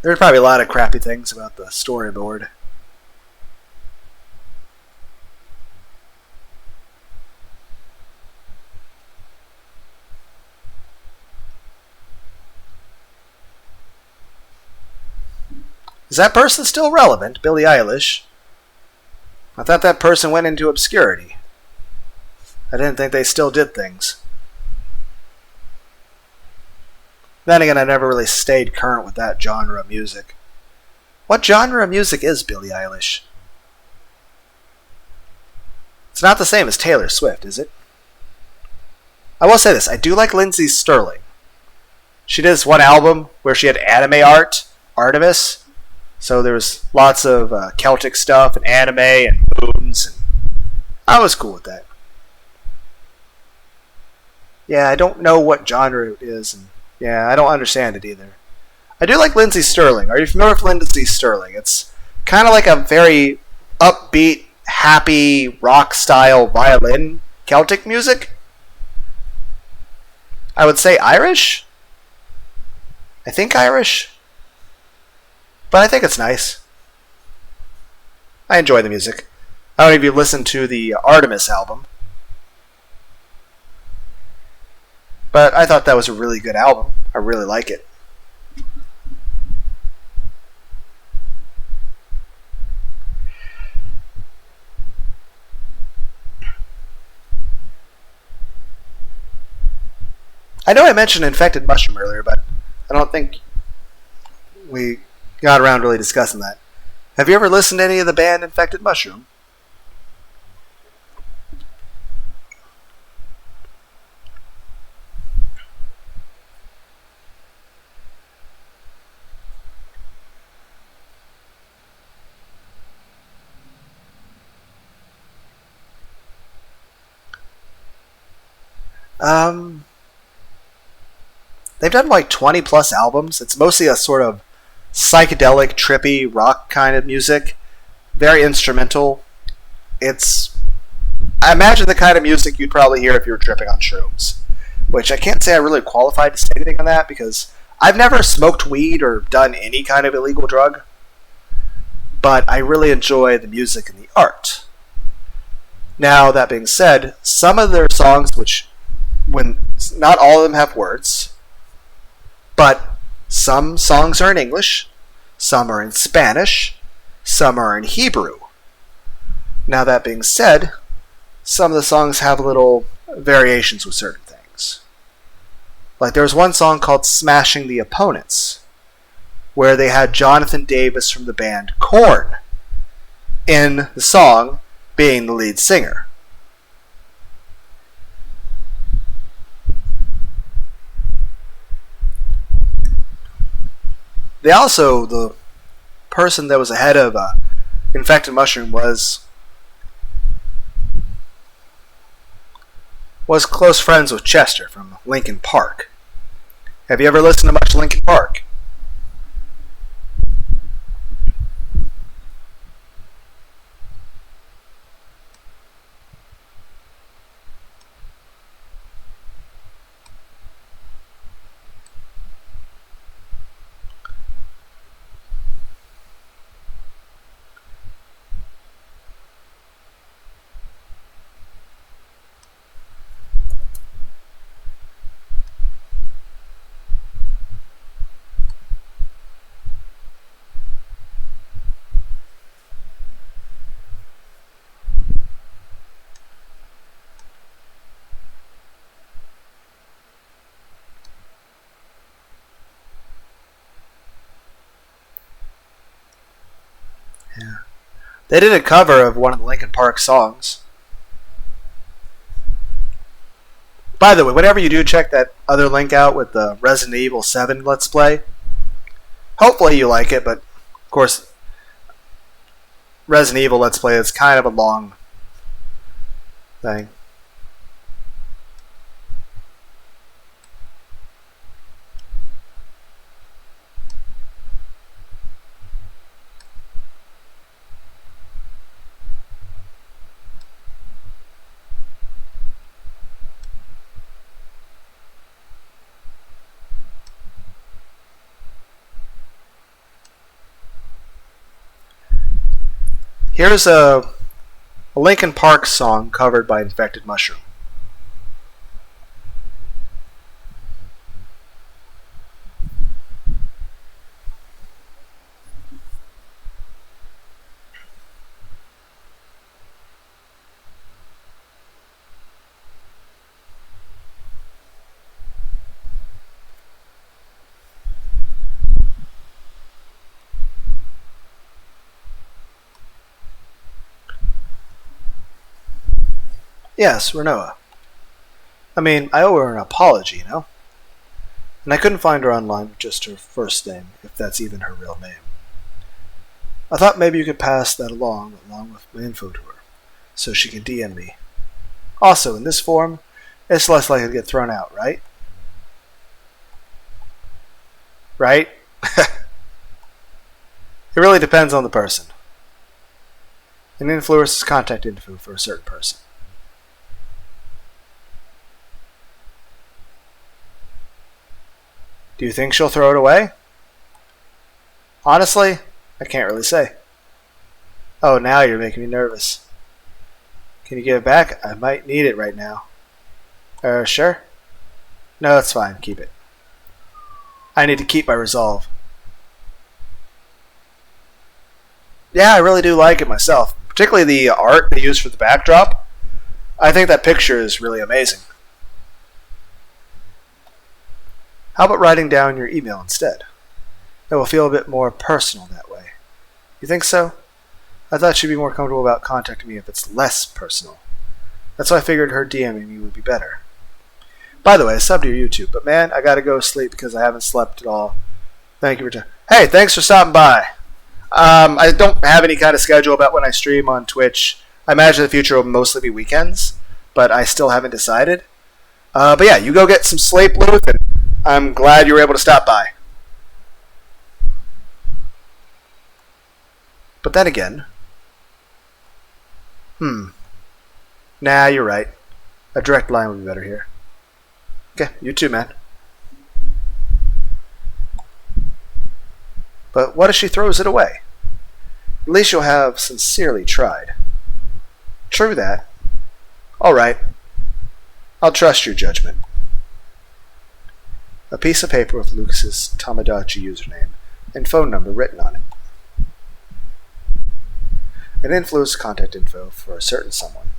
There's probably a lot of crappy things about the storyboard. Is that person still relevant? Billie Eilish? I thought that person went into obscurity. I didn't think they still did things. Then again, I never really stayed current with that genre of music. What genre of music is Billie Eilish? It's not the same as Taylor Swift, is it? I will say this, I do like Lindsay Sterling. She did this one album where she had anime art, Artemis. So there was lots of Celtic stuff and anime and moons, and I was cool with that. Yeah, I don't know what genre it is, and yeah, I don't understand it either. I do like Lindsay Sterling. Are you familiar with Lindsay Sterling? It's kind of like a very upbeat, happy, rock-style violin Celtic music. I would say Irish? I think Irish. But I think it's nice. I enjoy the music. I don't know if you listened to the Artemis album. But I thought that was a really good album. I really like it. I know I mentioned infected mushroom earlier, but I don't think we got around really discussing that. Have you ever listened to any of the band Infected Mushroom? They've done like 20 plus albums. It's mostly a sort of psychedelic, trippy rock kind of music. Very instrumental. I imagine the kind of music you'd probably hear if you were tripping on shrooms. Which I can't say I'm really qualified to say anything on that because I've never smoked weed or done any kind of illegal drug. But I really enjoy the music and the art. Now, that being said, some of their songs, when not all of them have words, but some songs are in English, some are in Spanish, some are in Hebrew. Now, that being said, some of the songs have little variations with certain things. Like there was one song called Smashing the Opponents, where they had Jonathan Davis from the band Korn in the song being the lead singer. The person that was ahead of Infected Mushroom was close friends with Chester from Linkin Park. Have you ever listened to much Linkin Park? Yeah. They did a cover of one of the Linkin Park songs. By the way, whenever you do, check that other link out with the Resident Evil 7 Let's Play. Hopefully you like it, but of course, Resident Evil Let's Play is kind of a long thing. Here's a Linkin Park song covered by Infected Mushroom. Yes, Renoa. I mean, I owe her an apology, you know? And I couldn't find her online with just her first name, if that's even her real name. I thought maybe you could pass that along with my info to her, so she can DM me. Also, in this form, it's less likely to get thrown out, right? Right? It really depends on the person. An influencer's contact info for a certain person. Do you think she'll throw it away? Honestly, I can't really say. Oh, now you're making me nervous. Can you give it back? I might need it right now. Sure? No, it's fine. Keep it. I need to keep my resolve. Yeah, I really do like it myself. Particularly the art they use for the backdrop. I think that picture is really amazing. How about writing down your email instead? It will feel a bit more personal that way. You think so? I thought she'd be more comfortable about contacting me if it's less personal. That's why I figured her DMing me would be better. By the way, I subbed to your YouTube, but man, I gotta go sleep because I haven't slept at all. Thank you for Hey, thanks for stopping by. I don't have any kind of schedule about when I stream on Twitch. I imagine the future will mostly be weekends, but I still haven't decided. But yeah, you go get some sleep, Luke, and I'm glad you were able to stop by. But then again... Nah, you're right. A direct line would be better here. Okay, you too, man. But what if she throws it away? At least you'll have sincerely tried. True that. Alright. I'll trust your judgment. A piece of paper with Lucas's Tamagotchi username and phone number written on it. An influence contact info for a certain someone.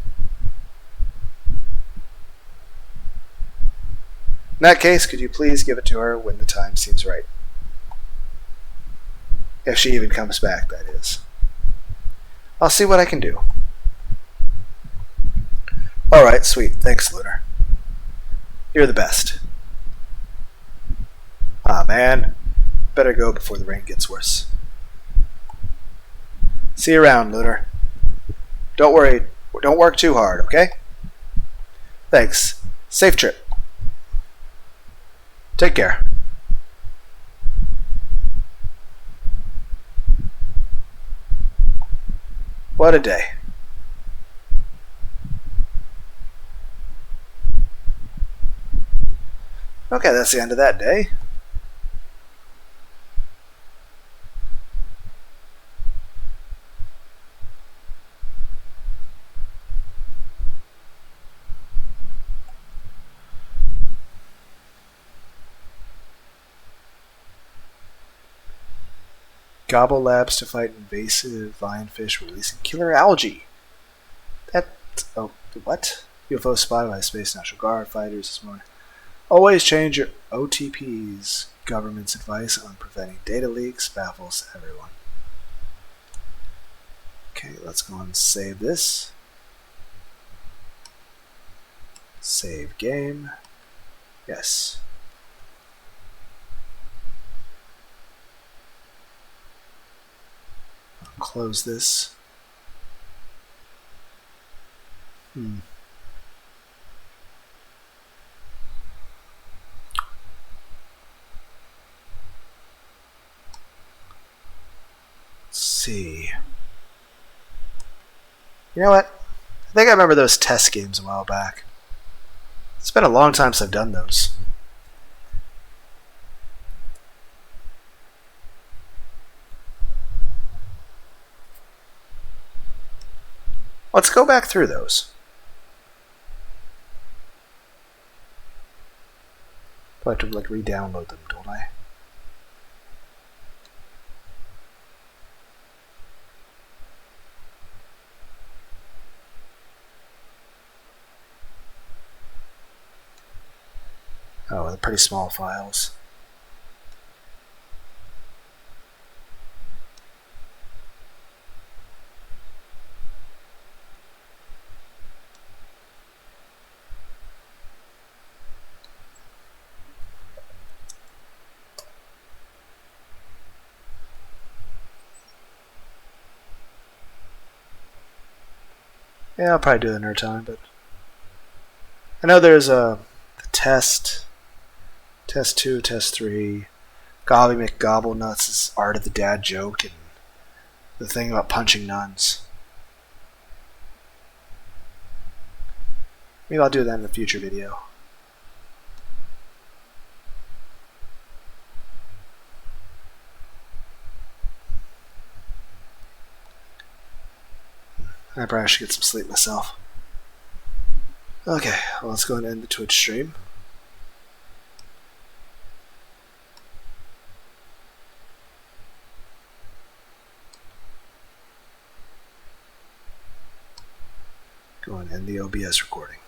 In that case, could you please give it to her when the time seems right? If she even comes back, that is. I'll see what I can do. Alright, sweet. Thanks, Lunar. You're the best. Ah, man. Better go before the rain gets worse. See you around, Lunar. Don't worry. Don't work too hard, okay? Thanks. Safe trip. Take care. What a day. Okay, that's the end of that day. Gobble labs to fight invasive lionfish releasing killer algae. Oh, what? UFO spy by Space National Guard fighters this morning. Always change your OTPs. Government's advice on preventing data leaks baffles everyone. Okay, let's go and save this. Save game. Yes. Close this. Let's see. You know what? I think I remember those test games a while back. It's been a long time since I've done those. Let's go back through those. I have to like re-download them, don't I? Oh, they're pretty small files. Yeah, I'll probably do it another time, but I know there's a test 2, test 3, Golly McGobblenuts' Art of the Dad Joke, and the thing about punching nuns. Maybe I'll do that in a future video. I probably should get some sleep myself. Okay, well, let's go and end the Twitch stream. Go and end the OBS recording.